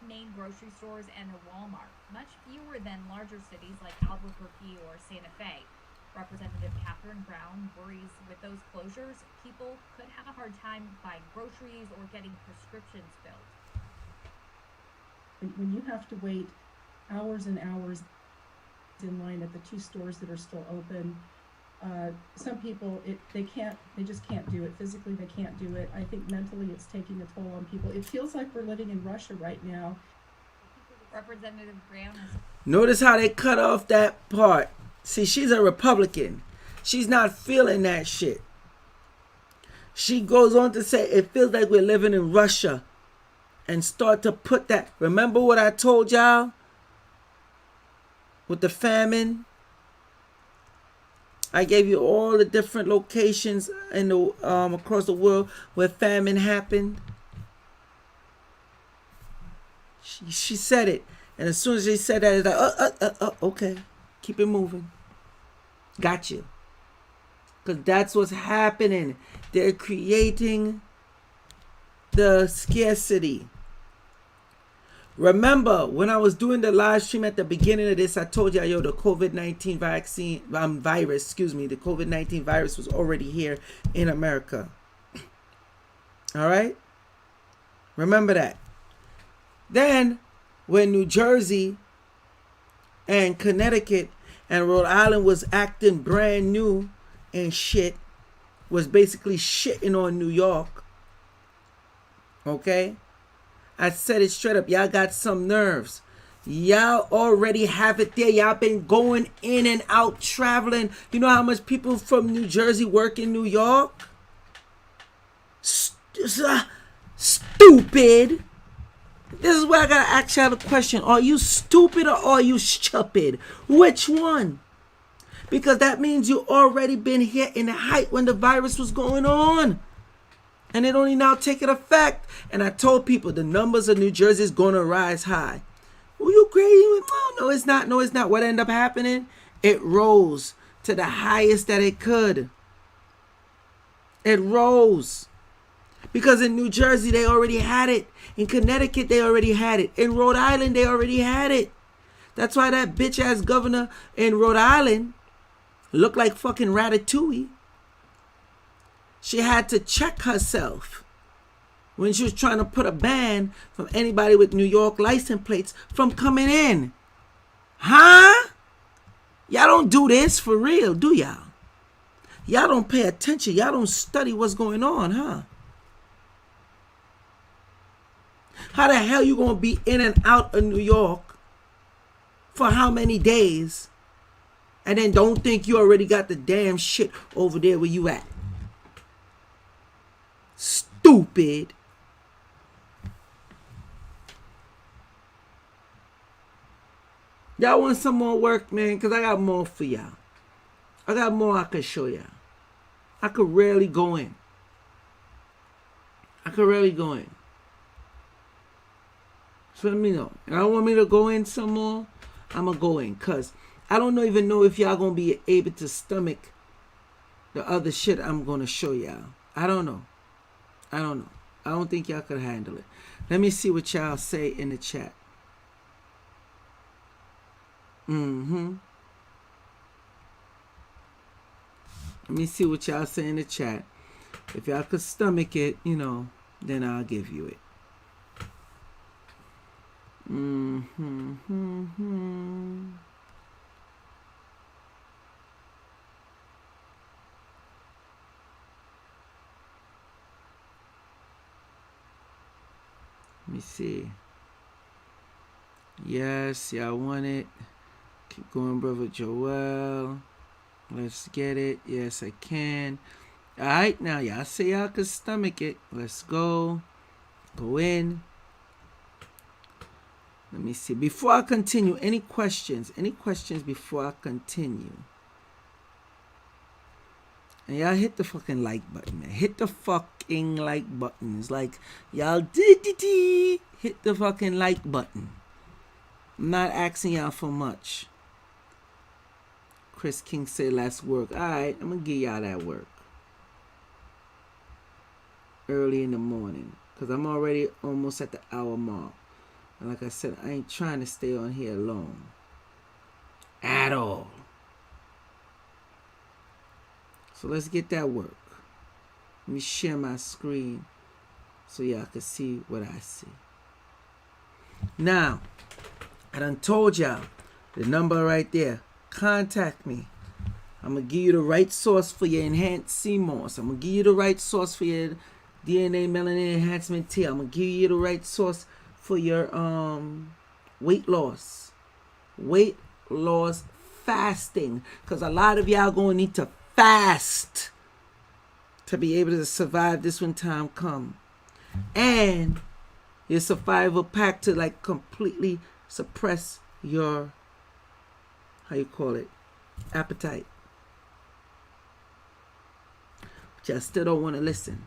Main grocery stores and a Walmart, much fewer than larger cities like Albuquerque or Santa Fe. Representative Catherine Brown worries with those closures, people could have a hard time buying groceries or getting prescriptions filled. When you have to wait hours and hours in line at the 2 stores that are still open, some people they just can't do it physically. They can't do it. I think mentally it's taking a toll on people. It feels like we're living in Russia right now. Representative Brown has Notice how they cut off that part. See, she's a Republican. She's not feeling that shit. She goes on to say it feels like we're living in Russia, and start to put that. Remember what I told y'all with the famine? I gave you all the different locations in the across the world where famine happened. She said it, and as soon as she said that, it's like, okay, keep it moving. Got you. Because that's what's happening. They're creating the scarcity. Remember, when I was doing the live stream at the beginning of this, I told you, the COVID-19 the COVID-19 virus was already here in America. All right? Remember that. Then, when New Jersey and Connecticut and Rhode Island was acting brand new and shit, was basically shitting on New York. Okay? I said it straight up. Y'all got some nerves. Y'all already have it there. Y'all been going in and out, traveling. You know how much people from New Jersey work in New York? Stupid. This is where I gotta ask y'all the question. Are you stupid or are you stupid? Which one? Because that means you already been here in the height when the virus was going on. And it only now taking effect. And I told people the numbers of New Jersey is going to rise high. Well, you crazy? No, it's not. No, it's not. What ended up happening? It rose to the highest that it could. It rose. Because in New Jersey, they already had it. In Connecticut, they already had it. In Rhode Island, they already had it. That's why that bitch-ass governor in Rhode Island looked like fucking Ratatouille. She had to check herself when she was trying to put a ban from anybody with New York license plates from coming in. Huh? Y'all don't do this for real, do y'all? Y'all don't pay attention. Y'all don't study what's going on, huh? How the hell you gonna be in and out of New York for how many days and then don't think you already got the damn shit over there where you at? Stupid. Y'all want some more work, man? Because I got more for y'all. I got more I can show y'all. I could really go in. So let me know. If y'all want me to go in some more, I'm going to go in. Because I don't even know if y'all going to be able to stomach the other shit I'm going to show y'all. I don't know. I don't think y'all could handle it. Let me see what y'all say in the chat. Let me see what y'all say in the chat. If y'all could stomach it, then I'll give you it. Let me see. Yes, y'all want it. Keep going, brother Joel. Let's get it. Yes, I can. All right, now y'all say y'all can stomach it. Let's go. Go in. Let me see. Before I continue, any questions? Any questions before I continue? And y'all hit the fucking like button, man. Hit the fucking like button. It's like y'all hit the fucking like button. I'm not asking y'all for much. Chris King said let's work. Alright, I'm gonna give y'all that work. Early in the morning. Because I'm already almost at the hour mark. And like I said, I ain't trying to stay on here long. At all. So let's get that work. Let me share my screen so y'all can see what I see. Now, I done told y'all the number right there. Contact me. I'm going to give you the right source for your enhanced CMOS. I'm going to give you the right source for your DNA melanin enhancement T. I'm going to give you the right source for your weight loss. Weight loss fasting. Because a lot of y'all going to need to fast to be able to survive this when time come. And your survival pack to like completely suppress your, how you call it, appetite. But y'all still don't want to listen.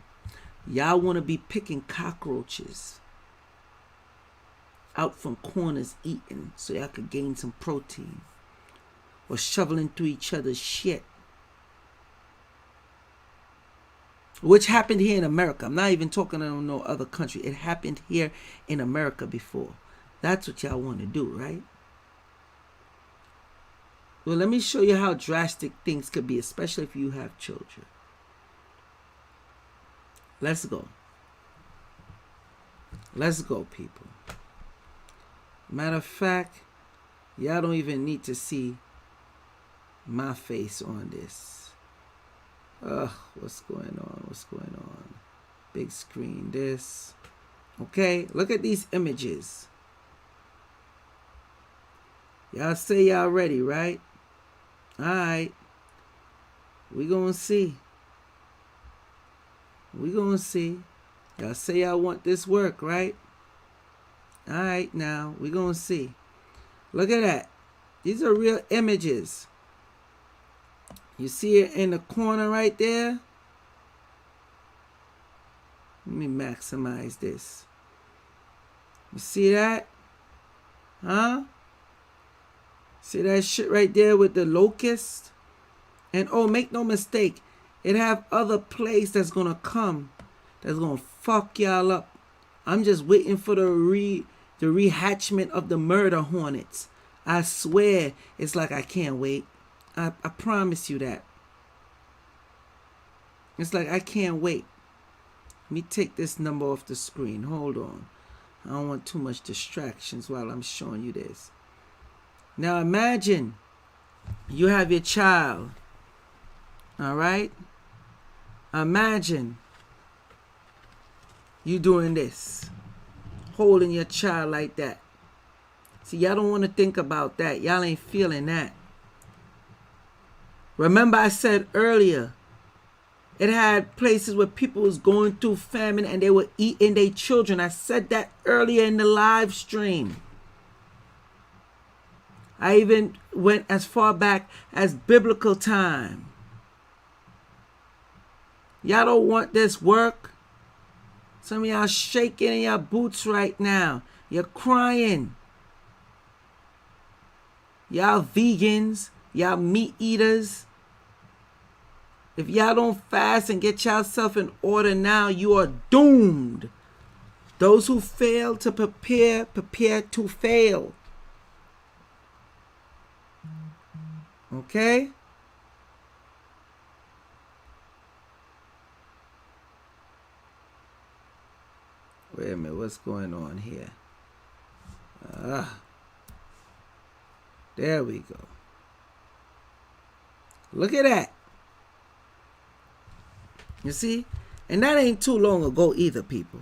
Y'all want to be picking cockroaches out from corners eating so y'all could gain some protein. Or shoveling through each other's shit. Which happened here in America. I'm not even talking about no other country. It happened here in America before. That's what y'all want to do, right? Well, let me show you how drastic things could be, especially if you have children. Let's go. Let's go, people. Matter of fact, y'all don't even need to see my face on this. Ugh, what's going on? What's going on? Big screen, this. Okay, look at these images. Y'all say y'all ready, right? Alright. We gonna see. We gonna see. Y'all say y'all want this work, right? Alright, now, we gonna see. Look at that. These are real images. You see it in the corner right there? Let me maximize this. You see that? Huh? See that shit right there with the locust? And oh, make no mistake, it have other plays that's gonna come that's gonna fuck y'all up. I'm just waiting for the rehatchment of the murder hornets. I swear, it's like I can't wait. I promise you that. It's like I can't wait. Let me take this number off the screen. Hold on. I don't want too much distractions while I'm showing you this. Now imagine you have your child. All right? Imagine you doing this. Holding your child like that. See, y'all don't want to think about that. Y'all ain't feeling that. Remember I said earlier, it had places where people was going through famine and they were eating their children. I said that earlier in the live stream. I even went as far back as biblical time. Y'all don't want this work? Some of y'all shaking in your boots right now. You're crying. Y'all vegans. Y'all meat eaters. If y'all don't fast and get yourself in order now, you are doomed. Those who fail to prepare to fail. Okay? Wait a minute, what's going on here? There we go. Look at that. You see? And that ain't too long ago either, people.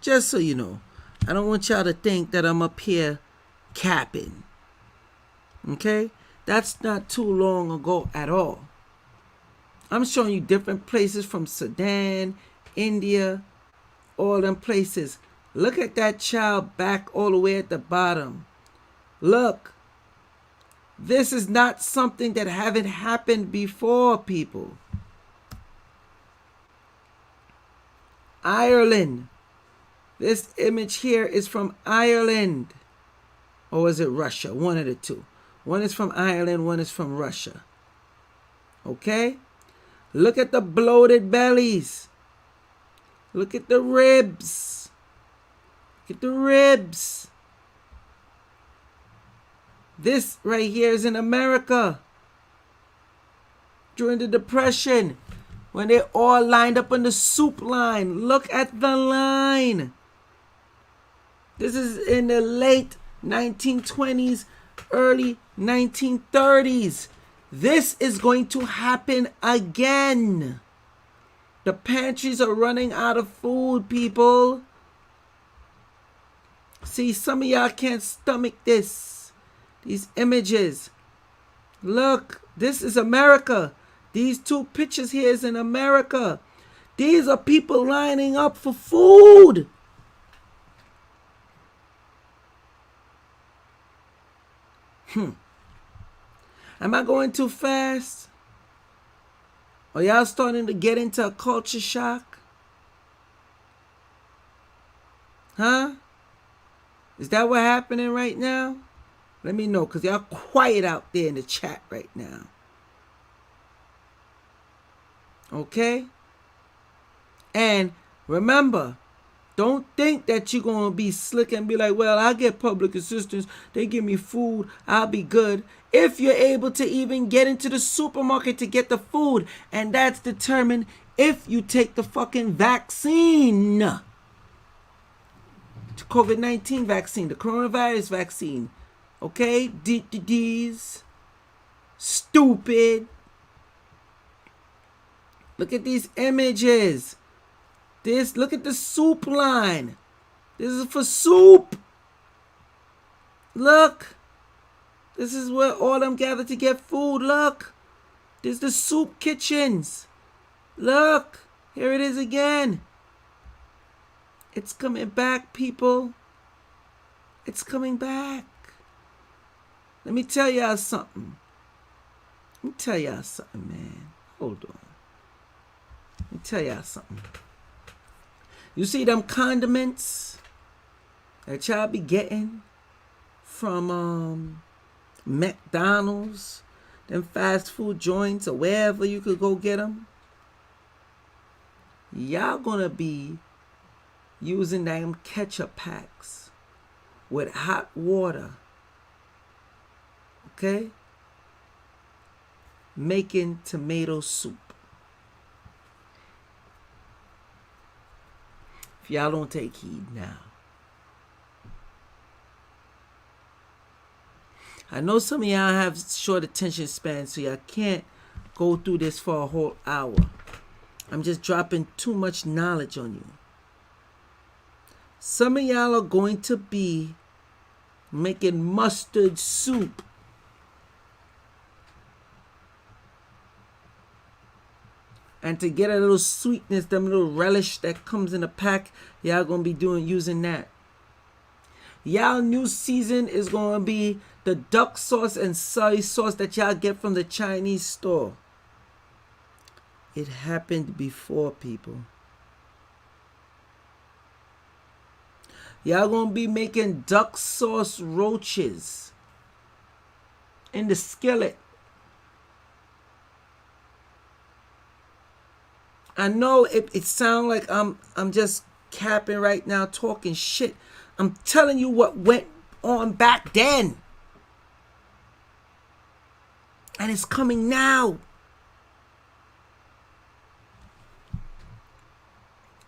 Just so you know. I don't want y'all to think that I'm up here capping. Okay? That's not too long ago at all. I'm showing you different places from Sudan, India, all them places. Look at that child back all the way at the bottom. Look. This is not something that haven't happened before, people. Ireland. This image here is from Ireland. Or is it Russia? One of the two. One is from Ireland, one is from Russia. Okay? Look at the bloated bellies. Look at the ribs. Look at the ribs. This right here is in America. During the Depression. When they all lined up on the soup line. Look at the line. This is in the late 1920s, early 1930s. This is going to happen again. The pantries are running out of food, people. See, some of y'all can't stomach this. These images. Look, this is America. These two pictures here is in America. These are people lining up for food. Am I going too fast? Are y'all starting to get into a culture shock? Huh? Is that what's happening right now? Let me know, because y'all quiet out there in the chat right now. Okay? And remember, don't think that you're going to be slick and be like, well, I get public assistance. They give me food. I'll be good. If you're able to even get into the supermarket to get the food. And that's determined if you take the fucking vaccine. The COVID-19 vaccine. The coronavirus vaccine. Okay? D's. Stupid. Look at these images. Look at the soup line. This is for soup. Look. This is where all them gather to get food. Look. This is the soup kitchens. Look. Here it is again. It's coming back, people. It's coming back. Let me tell y'all something. Man. Hold on. Let me tell y'all something. You see them condiments that y'all be getting from McDonald's, them fast food joints, or wherever you could go get them? Y'all gonna be using them ketchup packs with hot water, okay? Making tomato soup. If y'all don't take heed now. I know some of y'all have short attention span, so y'all can't go through this for a whole hour. I'm just dropping too much knowledge on you. Some of y'all are going to be making mustard soup. And to get a little sweetness, them little relish that comes in a pack, y'all gonna be using that. Y'all new season is gonna be the duck sauce and soy sauce that y'all get from the Chinese store. It happened before, people. Y'all gonna be making duck sauce roaches in the skillet. I know it sounds like I'm just capping right now, talking shit. I'm telling you what went on back then. And it's coming now.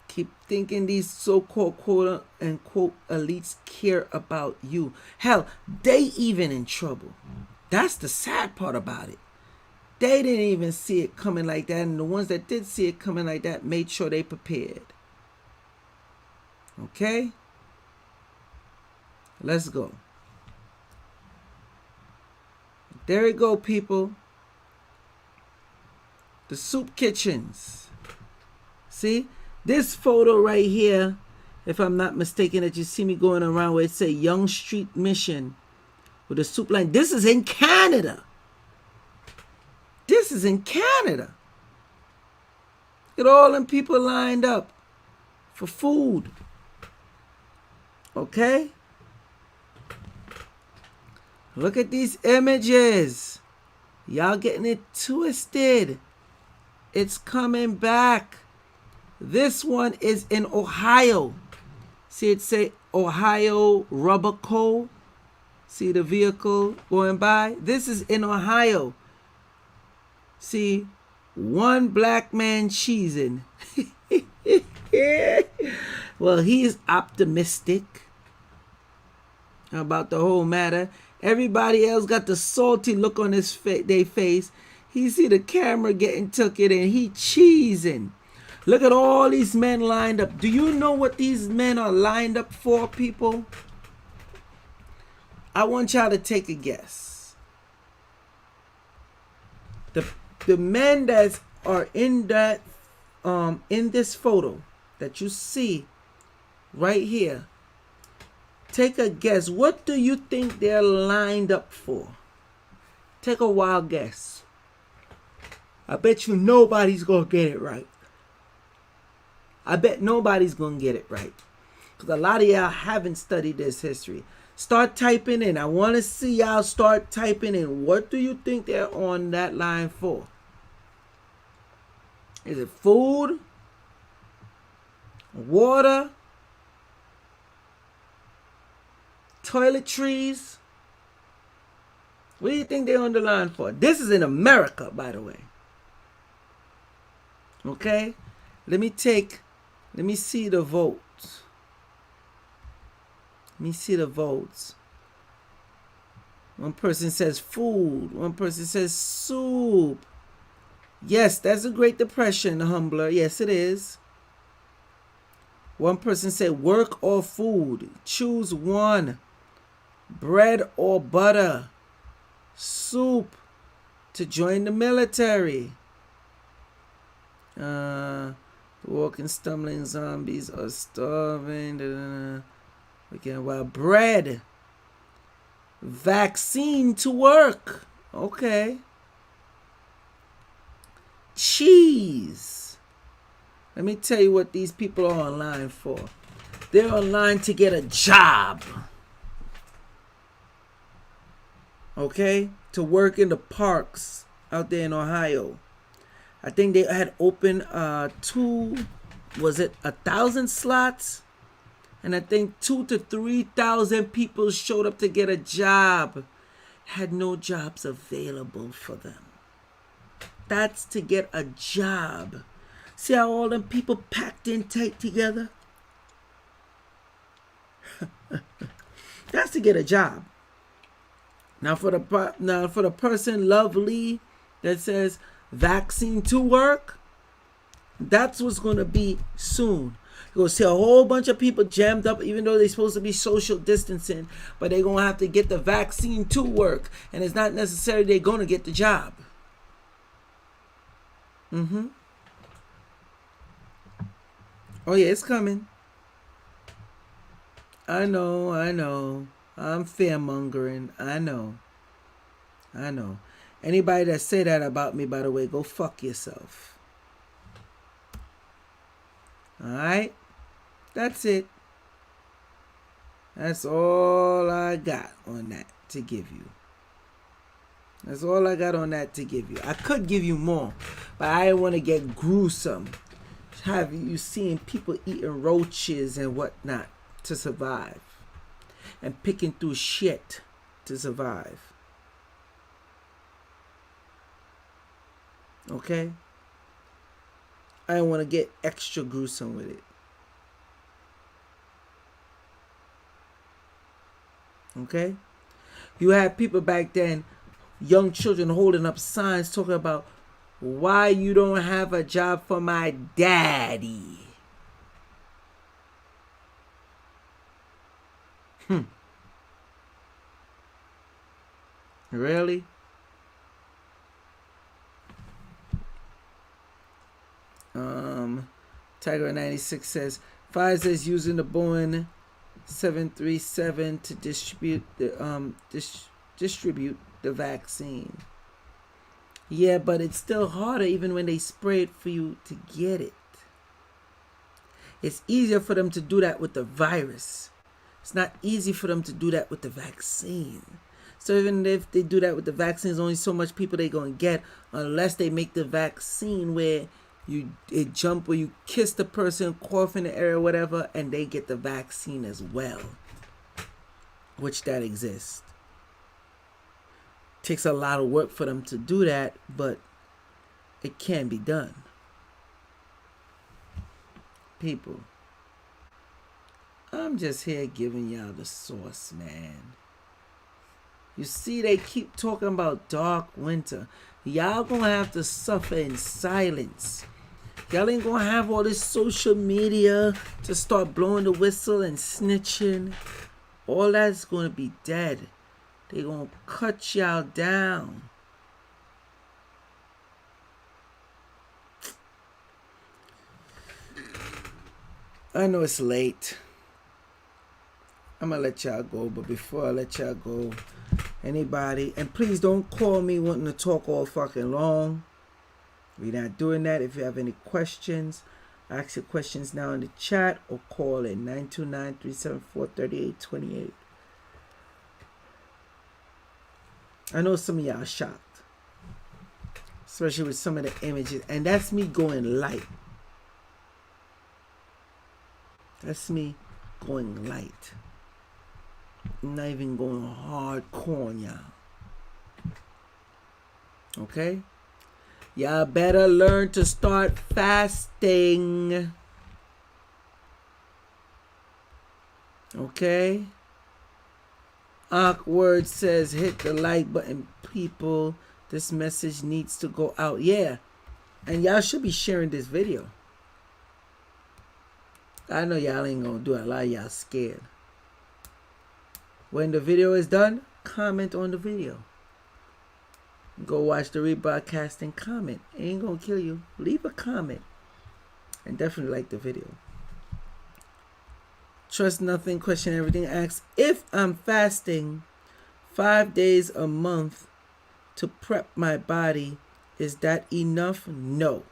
Keep thinking these so-called quote unquote elites care about you. Hell, they even in trouble. That's the sad part about it. They didn't even see it coming like that, and the ones that did see it coming like that made sure they prepared. Okay? Let's go. There we go, people. The soup kitchens. See? This photo right here, if I'm not mistaken, that you see me going around where it say Young Street Mission with a soup line. This is in Canada. This is in Canada. Look at all them people lined up for food. Okay? Look at these images. Y'all getting it twisted. It's coming back. This one is in Ohio. See it say Ohio Rubber Co. See the vehicle going by? This is in Ohio. See, one black man cheesing. Well, he's optimistic about the whole matter. Everybody else got the salty look on his their face. He see the camera getting took it and he cheesing. Look at all these men lined up. Do you know what these men are lined up for, people? I want y'all to take a guess. The men that are in that in this photo that you see right here, take a guess. What do you think they're lined up for? Take a wild guess. I bet you nobody's gonna get it right. I bet nobody's gonna get it right, because a lot of y'all haven't studied this history. Start typing in. I want to see y'all start typing in. What do you think they're on that line for? Is it food? Water? Toiletries? What do you think they're on the line for? This is in America, by the way. Okay? Let me see the votes. Let me see the votes. One person says food. One person says soup. Yes, that's a Great Depression, Humbler. Yes, it is. One person said work or food. Choose one. Bread or butter. Soup to join the military. Walking, stumbling zombies are starving. Okay, well, bread. Vaccine to work. Okay. Cheese. Let me tell you what these people are online for. They're online to get a job. Okay? To work in the parks out there in Ohio. I think they had opened 1,000 slots? And I think 2,000 to 3,000 people showed up to get a job. Had no jobs available for them. That's to get a job. See how all them people packed in tight together? That's to get a job. Now for the person lovely that says vaccine to work, that's what's going to be soon. You're going to see a whole bunch of people jammed up, even though they're supposed to be social distancing, but they're going to have to get the vaccine to work, and it's not necessarily they're going to get the job. Oh yeah, it's coming. I know. I'm fear-mongering. I know. Anybody that say that about me, by the way, go fuck yourself. Alright? That's it. That's all I got on that to give you. That's all I got on that to give you. I could give you more, but I didn't want to get gruesome. Have you seen people eating roaches and whatnot to survive? And picking through shit to survive. Okay? I don't want to get extra gruesome with it. Okay? You had people back then, young children holding up signs talking about why you don't have a job for my daddy. Really? Tiger 96 says Pfizer is using the Boeing 737 to distribute the vaccine. Yeah, but it's still harder even when they spray it for you to get it. It's easier for them to do that with the virus. It's not easy for them to do that with the vaccine. So even if they do that with the vaccine, there's only so much people they're going to get unless they make the vaccine where you kiss the person, cough in the area, whatever, and they get the vaccine as well. Which that exists. Takes a lot of work for them to do that, but it can be done. People, I'm just here giving y'all the source, man. You see, they keep talking about dark winter. Y'all gonna have to suffer in silence. Y'all ain't gonna have all this social media to start blowing the whistle and snitching. All that's gonna be dead. They gonna cut y'all down. I know it's late. I'm gonna let y'all go, but before I let y'all go, anybody, and please don't call me wanting to talk all fucking long. We're not doing that. If you have any questions, ask your questions now in the chat or call in 929-374-3828. I know some of y'all are shocked, especially with some of the images, and that's me going light. That's me going light. I'm not even going hardcore on y'all. Okay? Y'all better learn to start fasting. Okay? Awkward says hit the like button, people. This message needs to go out. Yeah. And y'all should be sharing this video. I know y'all ain't gonna do it. A lot of y'all scared. When the video is done, comment on the video. Go watch the rebroadcast and comment. It ain't gonna kill you. Leave a comment. And definitely like the video. Trust nothing, question everything. Asks if I'm fasting 5 days a month to prep my body, is that enough? No.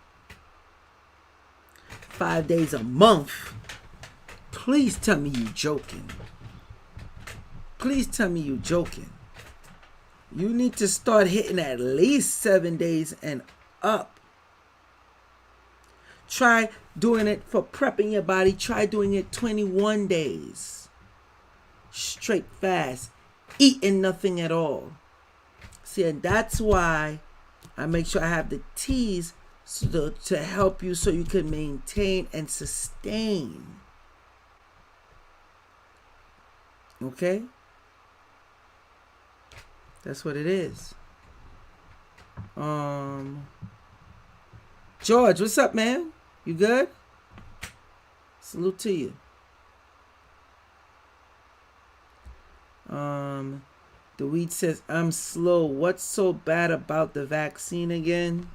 5 days a month. Please tell me you joking. Please tell me you joking. You need to start hitting at least 7 days and up. Try doing it for prepping your body. Try doing it 21 days. Straight fast. Eating nothing at all. See, and that's why I make sure I have the teas to help you so you can maintain and sustain. Okay? That's what it is. George, what's up, man? You good? Salute to you. The weed says, I'm slow. What's so bad about the vaccine again?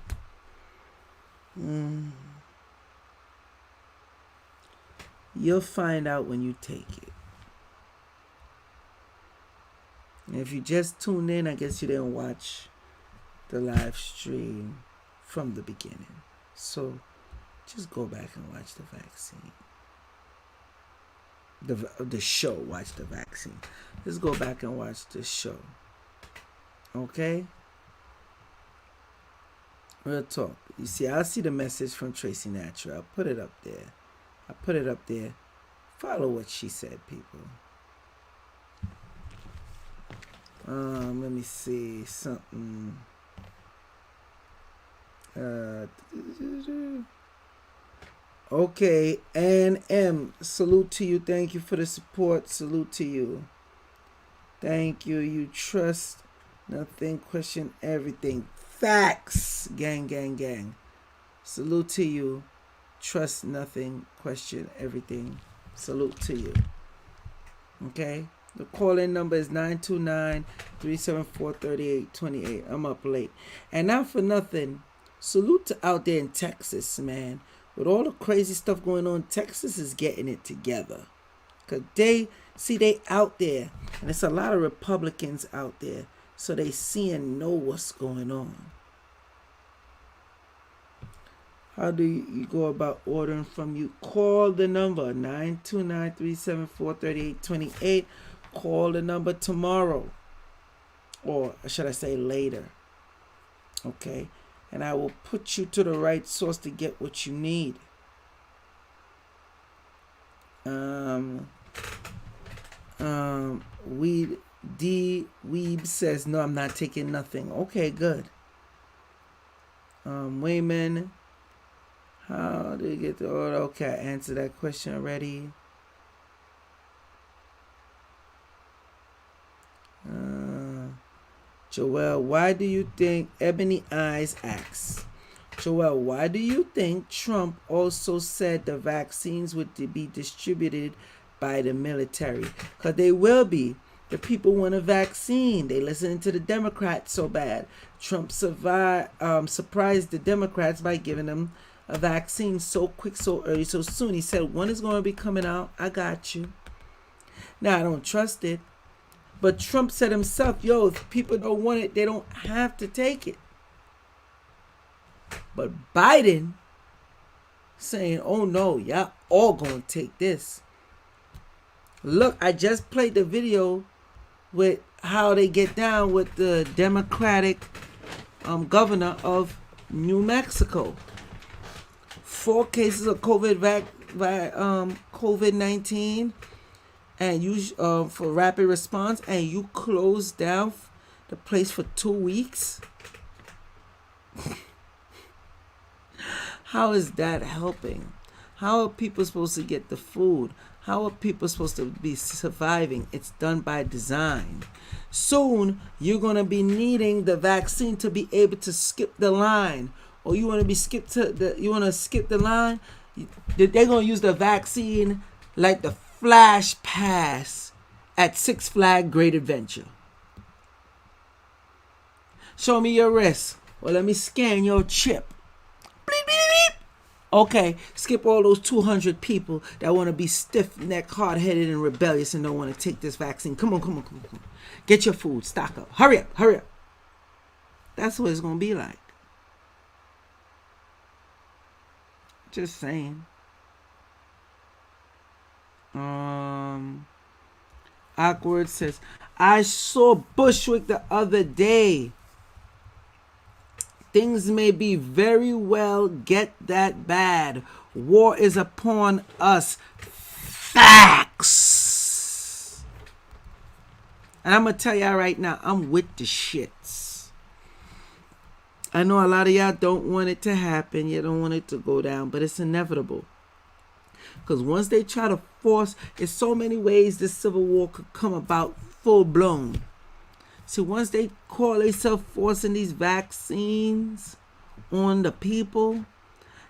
You'll find out when you take it. And if you just tuned in, I guess you didn't watch the live stream from the beginning. So just go back and watch the vaccine. The show, watch the vaccine. Just go back and watch the show. Okay? Real talk. You see, I'll see the message from Tracy Natural. I'll put it up there. Follow what she said, people. Let me see something. Okay, Ann M, salute to you. Thank you for the support. Salute to you. Thank you. You trust nothing, question everything. Facts. Gang, gang, gang. Salute to you. Trust nothing, question everything. Salute to you. Okay? The call-in number is 929-374-3828. I'm up late. And not for nothing, salute to out there in Texas, man. With all the crazy stuff going on, Texas is getting it together. Because they out there. And it's a lot of Republicans out there. So they see and know what's going on. How do you go about ordering from you? Call the number 929-374-3828. Call the number tomorrow. Or should I say later. Okay? And I will put you to the right source to get what you need. Weeb says, no, I'm not taking nothing. Okay, good. Wayman, how do you get the order? Okay, I answered that question already. Joel, why do you think, Ebony Eyes asks, Joel, why do you think Trump also said the vaccines would be distributed by the military? Because they will be. The people want a vaccine. They listen to the Democrats so bad. Trump surprised the Democrats by giving them a vaccine so quick, so early, so soon. He said, one is going to be coming out. I got you. Now, I don't trust it. But Trump said himself, yo, if people don't want it, they don't have to take it. But Biden saying, oh no, y'all all gonna take this. Look, I just played the video with how they get down with the Democratic governor of New Mexico. 4 cases of COVID-19. And you for rapid response, and you close down the place for 2 weeks. How is that helping? How are people supposed to get the food? How are people supposed to be surviving? It's done by design. Soon you're gonna be needing the vaccine to be able to skip the line, or you want to skip the line. They're gonna use the vaccine like the Flash Pass at Six Flags Great Adventure. Show me your wrist. Well, let me scan your chip. Bleep, bleep, bleep. Okay, skip all those 200 people that want to be stiff-necked, hard-headed, and rebellious and don't want to take this vaccine. Come on. Get your food. Stock up. Hurry up. That's what it's going to be like. Just saying. Awkward says, I saw Bushwick the other day. Things may be very well get that bad. War is upon us. Facts. And I'm going to tell y'all right now, I'm with the shits. I know a lot of y'all don't want it to happen. You don't want it to go down, but it's inevitable. Because once they try to force, there's so many ways this civil war could come about full blown. See, once they call themselves forcing these vaccines on the people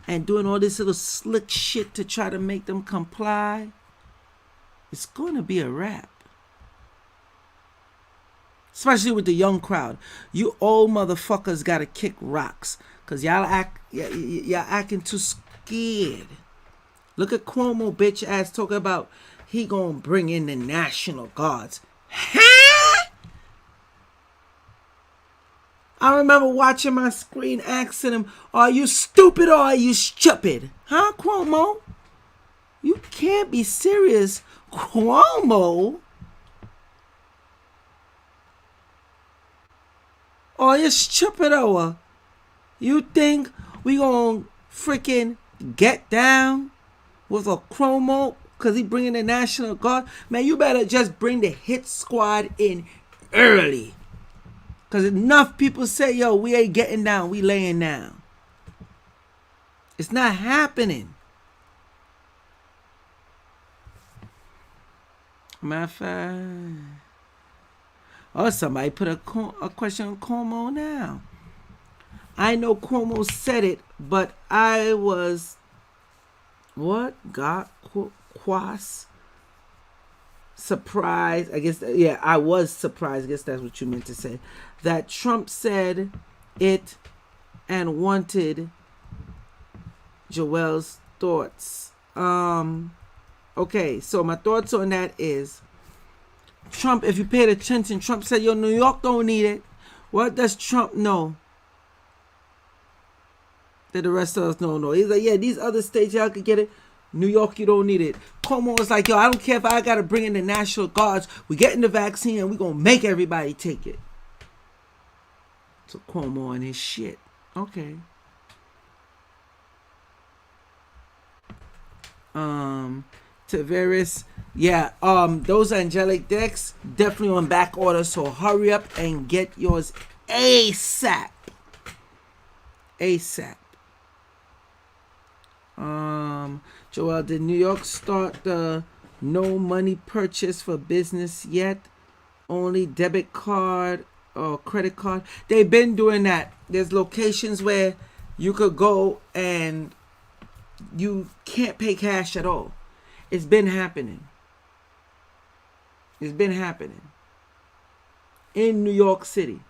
and doing all this little slick shit to try to make them comply, it's going to be a wrap. Especially with the young crowd. You old motherfuckers got to kick rocks because y'all acting too scared. Look at Cuomo bitch ass talking about he gonna bring in the National Guards. Huh? I remember watching my screen asking him, are you stupid or are you stupid? Huh, Cuomo? You can't be serious, Cuomo. Or you stupid or you think we gonna freaking get down with a Cuomo because he bringing the National Guard? Man, you better just bring the hit squad in early. Because enough people say, yo, we ain't getting down, we laying down. It's not happening. Matter of fact, oh, somebody put a question on Cuomo now. I know Cuomo said it, but I was surprised. I guess, yeah, I was surprised. I guess that's what you meant to say. That Trump said it and wanted Joel's thoughts. Okay, so my thoughts on that is Trump, if you paid attention, Trump said, yo, New York don't need it. What does Trump know that the rest of us don't know? He's like, yeah, these other states, y'all could get it. New York, you don't need it. Cuomo was like, yo, I don't care if I got to bring in the National Guards. We're getting the vaccine and we're going to make everybody take it. So Cuomo and his shit. Okay. Tavares, yeah, those angelic decks definitely on back order, so hurry up and get yours ASAP. Joel, did New York start the no money purchase for business yet? Only debit card or credit card? They've been doing that. There's locations where you could go and you can't pay cash at all. It's been happening. In New York City.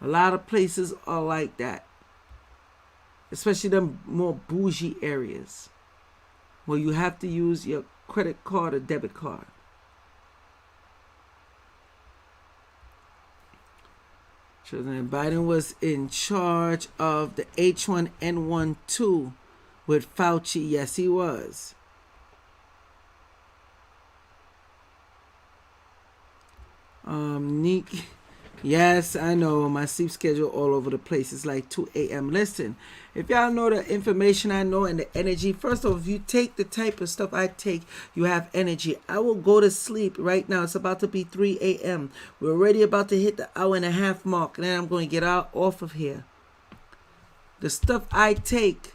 A lot of places are like that. Especially the more bougie areas where you have to use your credit card or debit card. President Biden was in charge of the H1N1 too with Fauci. Yes, he was. Nick, yes, I know my sleep schedule all over the place. It's like 2 a.m. Listen, if y'all know the information I know and the energy, first of all, if you take the type of stuff I take, you have energy. I will go to sleep right now. It's about to be 3 a.m. We're already about to hit the hour and a half mark, and then I'm going to get off of here. The stuff I take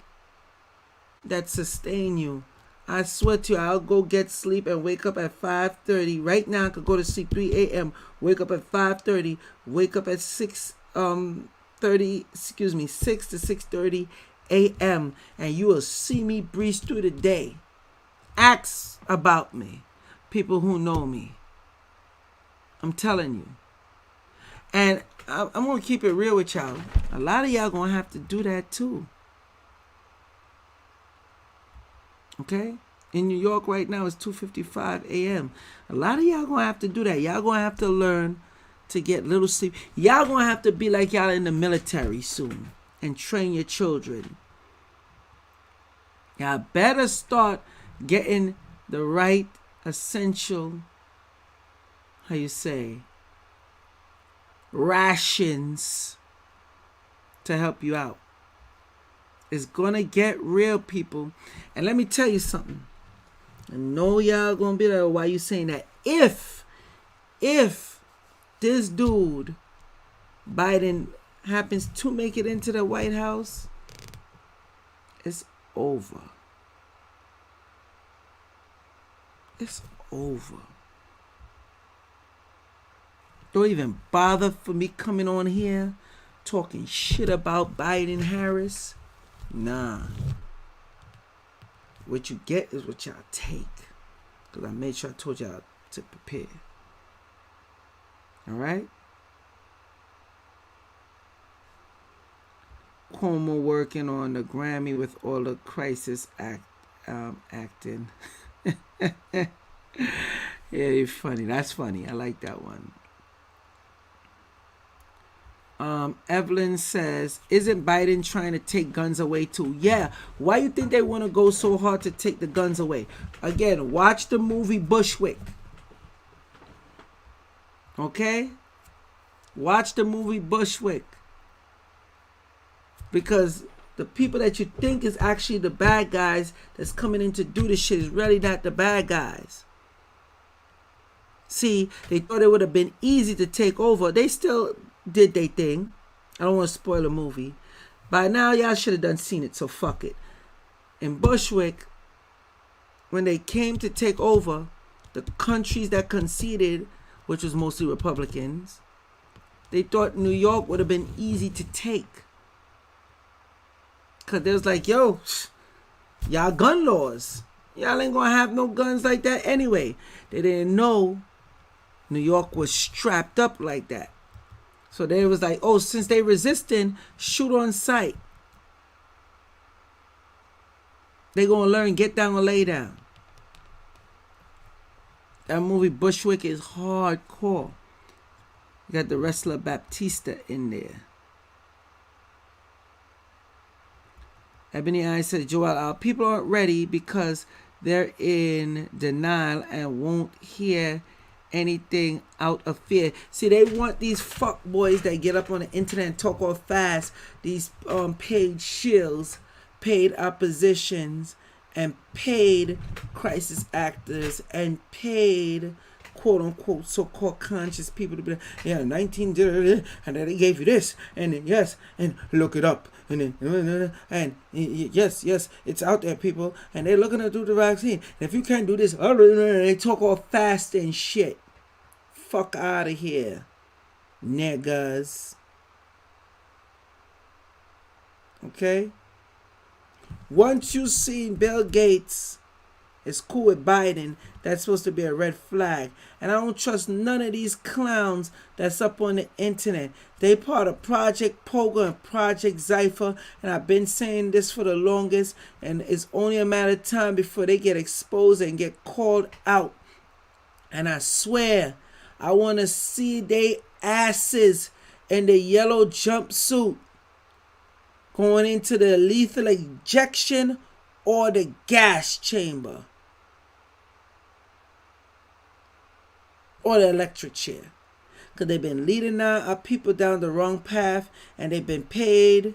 that sustain you, I swear to you, I'll go get sleep and wake up at 5:30. Right now, I could go to sleep 3 a.m., wake up at 5:30, wake up at 6 to 6:30 a.m., and you will see me breeze through the day. Ask about me, people who know me. I'm telling you. And I'm going to keep it real with y'all. A lot of y'all going to have to do that too. Okay? In New York right now, it's 2:55 a.m. A lot of y'all gonna have to do that. Y'all gonna have to learn to get little sleep. Y'all gonna have to be like y'all in the military soon and train your children. Y'all better start getting the right essential, how you say, rations to help you out. It's gonna get real, people. And let me tell you something. I know y'all gonna be like, why you saying that? If this dude, Biden, happens to make it into the White House, it's over. It's over. Don't even bother for me coming on here talking shit about Biden Harris. Nah. What you get is what y'all take. Because I made sure I told y'all to prepare. Alright? Cuomo working on the Grammy with all the crisis acting. Yeah, you're funny. That's funny. I like that one. Evelyn says, isn't Biden trying to take guns away too? Yeah. Why you think they want to go so hard to take the guns away? Again, watch the movie Bushwick. Okay? Watch the movie Bushwick. Because the people that you think is actually the bad guys that's coming in to do this shit is really not the bad guys. See, they thought it would have been easy to take over. They still did their thing. I don't want to spoil the movie. By now, y'all should have done seen it, so fuck it. In Bushwick, when they came to take over, the countries that conceded, which was mostly Republicans, they thought New York would have been easy to take. Because they was like, yo, y'all gun laws. Y'all ain't going to have no guns like that anyway. They didn't know New York was strapped up like that. So they was like, oh, since they resisting, shoot on sight. They going to learn, get down or lay down. That movie Bushwick is hardcore. You got the wrestler Baptista in there. Ebony Eye said, Joel, our people aren't ready because they're in denial and won't hear anything out of fear. See, they want these fuck boys that get up on the internet and talk all fast. These paid shills, paid oppositions, and paid crisis actors, and paid quote-unquote so-called conscious people to be like, yeah, 19 and then they gave you this, and then yes, and look it up, and then and yes, it's out there, people, and they're looking to do the vaccine. And if you can't do this, they talk all fast and shit. Fuck out of here, niggas. Okay? Once you see Bill Gates is cool with Biden, that's supposed to be a red flag. And I don't trust none of these clowns that's up on the internet. They part of Project Pogo and Project Zypher, and I've been saying this for the longest, and it's only a matter of time before they get exposed and get called out. And I swear, I want to see they asses in the yellow jumpsuit going into the lethal injection or the gas chamber or the electric chair. Because they've been leading our people down the wrong path, and they've been paid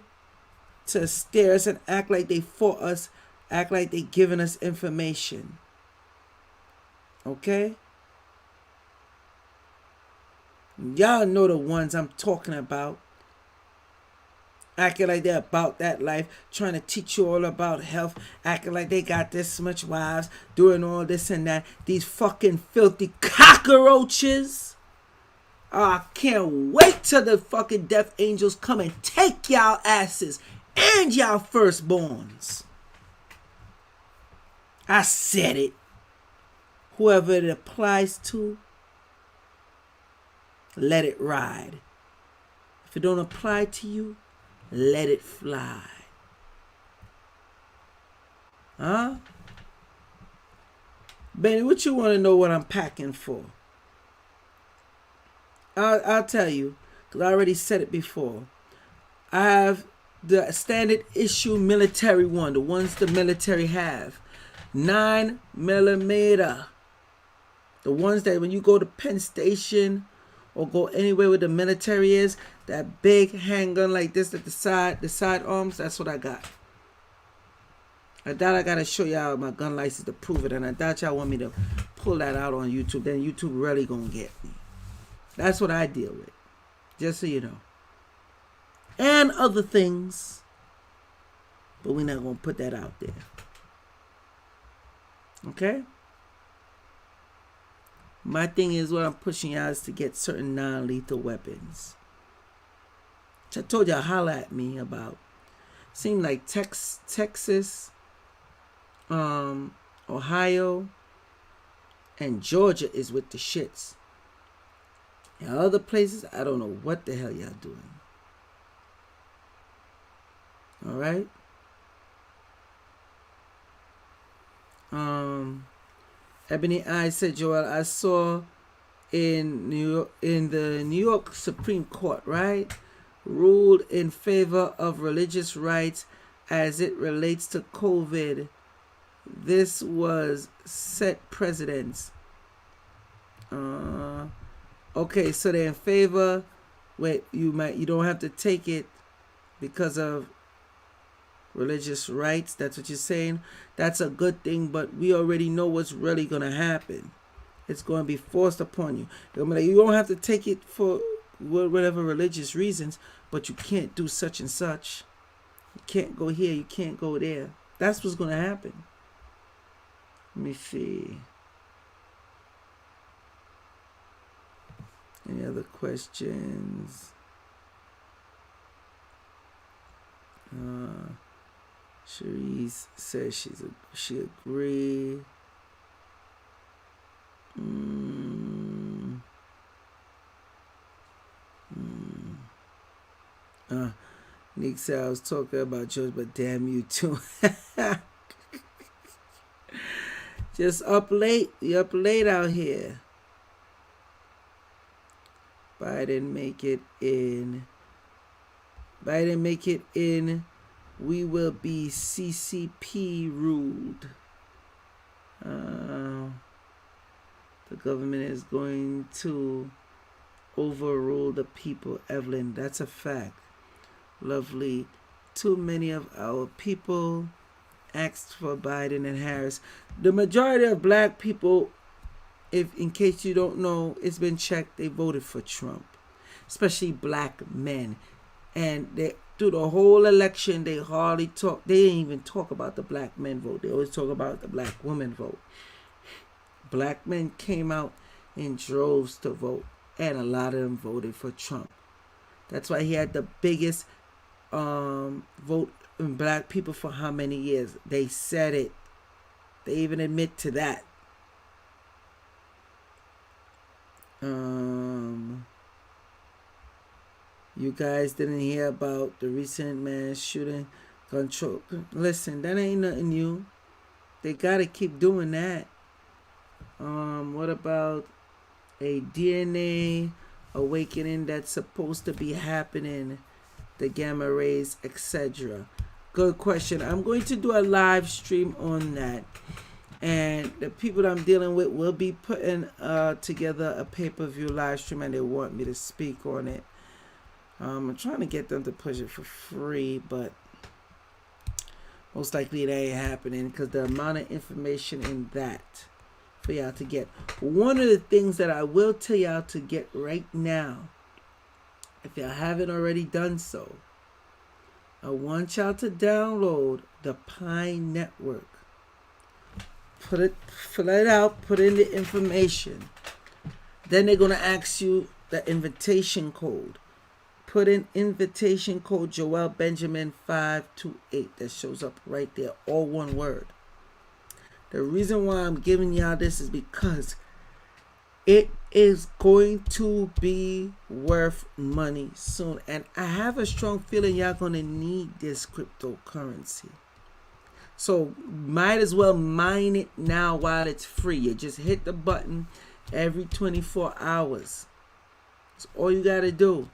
to stare us and act like they for us, act like they giving us information. Okay? Y'all know the ones I'm talking about. Acting like they're about that life, trying to teach you all about health, acting like they got this much wives, doing all this and that. These fucking filthy cockroaches. Oh, I can't wait till the fucking death angels come and take y'all asses and y'all firstborns. I said it. Whoever it applies to, let it ride. If it don't apply to you, let it fly. Huh? Benny, what you want to know what I'm packing for? I'll tell you, because I already said it before. I have the standard issue military one, the ones the military have. 9mm. The ones that when you go to Penn Station or go anywhere where the military is, that big handgun like this at the side arms, that's what I got. I doubt I gotta show y'all my gun license to prove it, and I doubt y'all want me to pull that out on YouTube. Then YouTube really gonna get me. That's what I deal with. Just so you know. And other things. But we're not gonna put that out there. Okay? My thing is, what I'm pushing y'all is to get certain non-lethal weapons. Which I told y'all, holla at me about. Seemed like Texas, Ohio, and Georgia is with the shits. And other places, I don't know what the hell y'all doing. Alright? Ebony I said, Joel, I saw in the New York Supreme Court, right, ruled in favor of religious rights as it relates to COVID. This was set precedents. Okay, so they're in favor. Wait, you don't have to take it because of religious rights. That's what you're saying. That's a good thing, but we already know what's really gonna happen. It's going to be forced upon you. You don't have to take it for whatever religious reasons, but you can't do such and such. You can't go here. You can't go there. That's what's gonna happen. Let me see. Any other questions? Cherise says she agree. Nick said I was talking about George, but damn you too. Just up late. You up late out here. Biden make it in. We will be CCP ruled. The government is going to overrule the people. Evelyn, that's a fact. Lovely. Too many of our people asked for Biden and Harris. The majority of black people, if in case you don't know, it's been checked, they voted for Trump. Especially black men. And they through the whole election, they hardly talk. They didn't even talk about the black men vote. They always talk about the black women vote. Black men came out in droves to vote, and a lot of them voted for Trump. That's why he had the biggest vote in black people for how many years? They said it. They even admit to that. You guys didn't hear about the recent mass shooting control. Listen, that ain't nothing new. They gotta keep doing that. What about a DNA awakening that's supposed to be happening? The gamma rays, etc. Good question. I'm going to do a live stream on that. And the people that I'm dealing with will be putting together a pay-per-view live stream, and they want me to speak on it. I'm trying to get them to push it for free, but most likely that ain't happening because the amount of information in that for y'all to get. One of the things that I will tell y'all to get right now, if y'all haven't already done so, I want y'all to download the Pine Network. Fill it out, put in the information. Then they're going to ask you the invitation code. Put in invitation code Joel Benjamin 528. That shows up right there, all one word. The reason why I'm giving y'all this is because it is going to be worth money soon. And I have a strong feeling y'all going to need this cryptocurrency. So might as well mine it now while it's free. You just hit the button every 24 hours. That's all you got to do.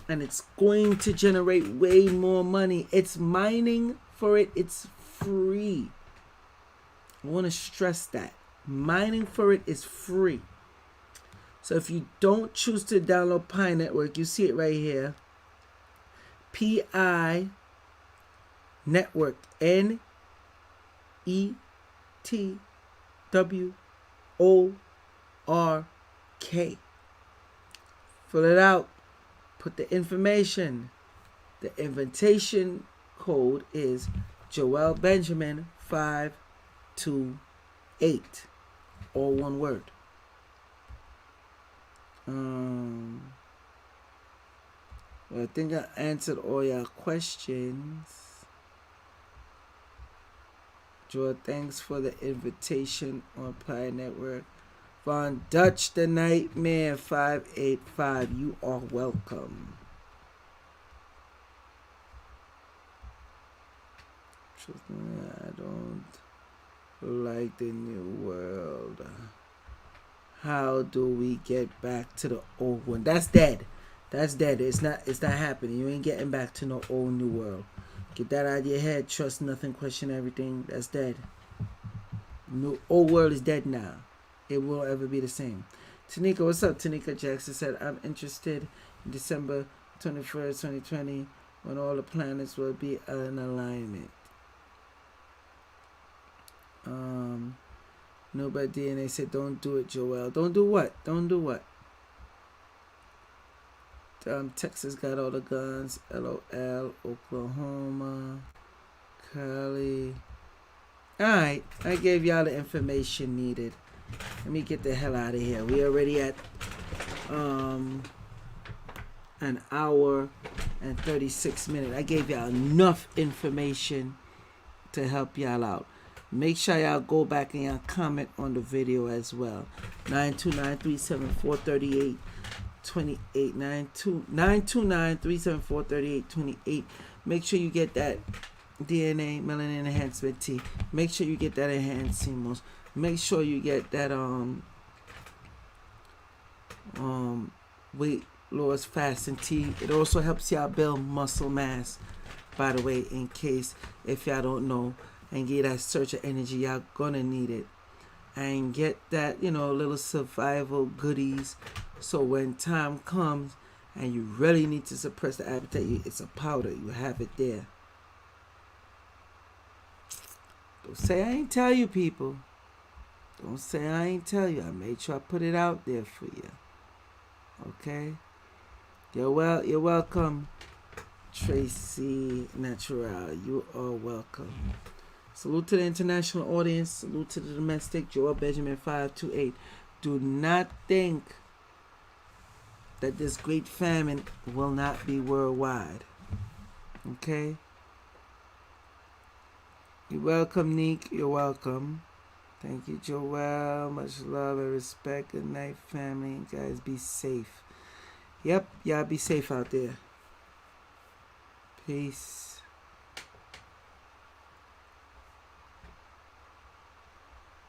And it's going to generate way more money. It's mining for it. It's free. I want to stress that. Mining for it is free. So if you don't choose to download Pi Network, you see it right here. Pi Network. NETWORK. Fill it out. Put the information. The invitation code is Joel Benjamin 528. All one word. Well, I think I answered all your questions. Joel, thanks for the invitation on Pi Network. Von Dutch the Nightmare 585. You are welcome. I don't like the new world. How do we get back to the old one? That's dead. That's dead. It's not happening. You ain't getting back to no old new world. Get that out of your head. Trust nothing, question everything. That's dead. New old world is dead now. It won't ever be the same. Tanika, what's up? Tanika Jackson said, I'm interested in December 21st, 2020, when all the planets will be in alignment. Nobody DNA said, don't do it, Joel. Don't do what? Don't do what? Texas got all the guns. LOL. Oklahoma. Cali. Alright. I gave y'all the information needed. Let me get the hell out of here. We already at an hour and 36 minutes. I gave y'all enough information to help y'all out. Make sure y'all go back and y'all comment on the video as well. 929-374-3828. 929-374-3828. Make sure you get that DNA melanin enhancement tea. Make sure you get that enhanced CMOS. Make sure you get that weight loss fasting tea. It also helps y'all build muscle mass, by the way, in case if y'all don't know, and get that surge of energy. Y'all gonna need it. And get that, little survival goodies, so when time comes and you really need to suppress the appetite, it's a powder. You have it there. Don't say I ain't tell you, people. Don't say I ain't tell you. I made sure I put it out there for you. Okay? You're welcome, Tracy Natural. You are welcome. Salute to the international audience. Salute to the domestic. Joel Benjamin 528. Do not think that this great famine will not be worldwide. Okay? You're welcome, Neek. You're welcome. Thank you, Joel. Much love and respect. Good night, family. Guys, be safe. Yep, y'all be safe out there. Peace.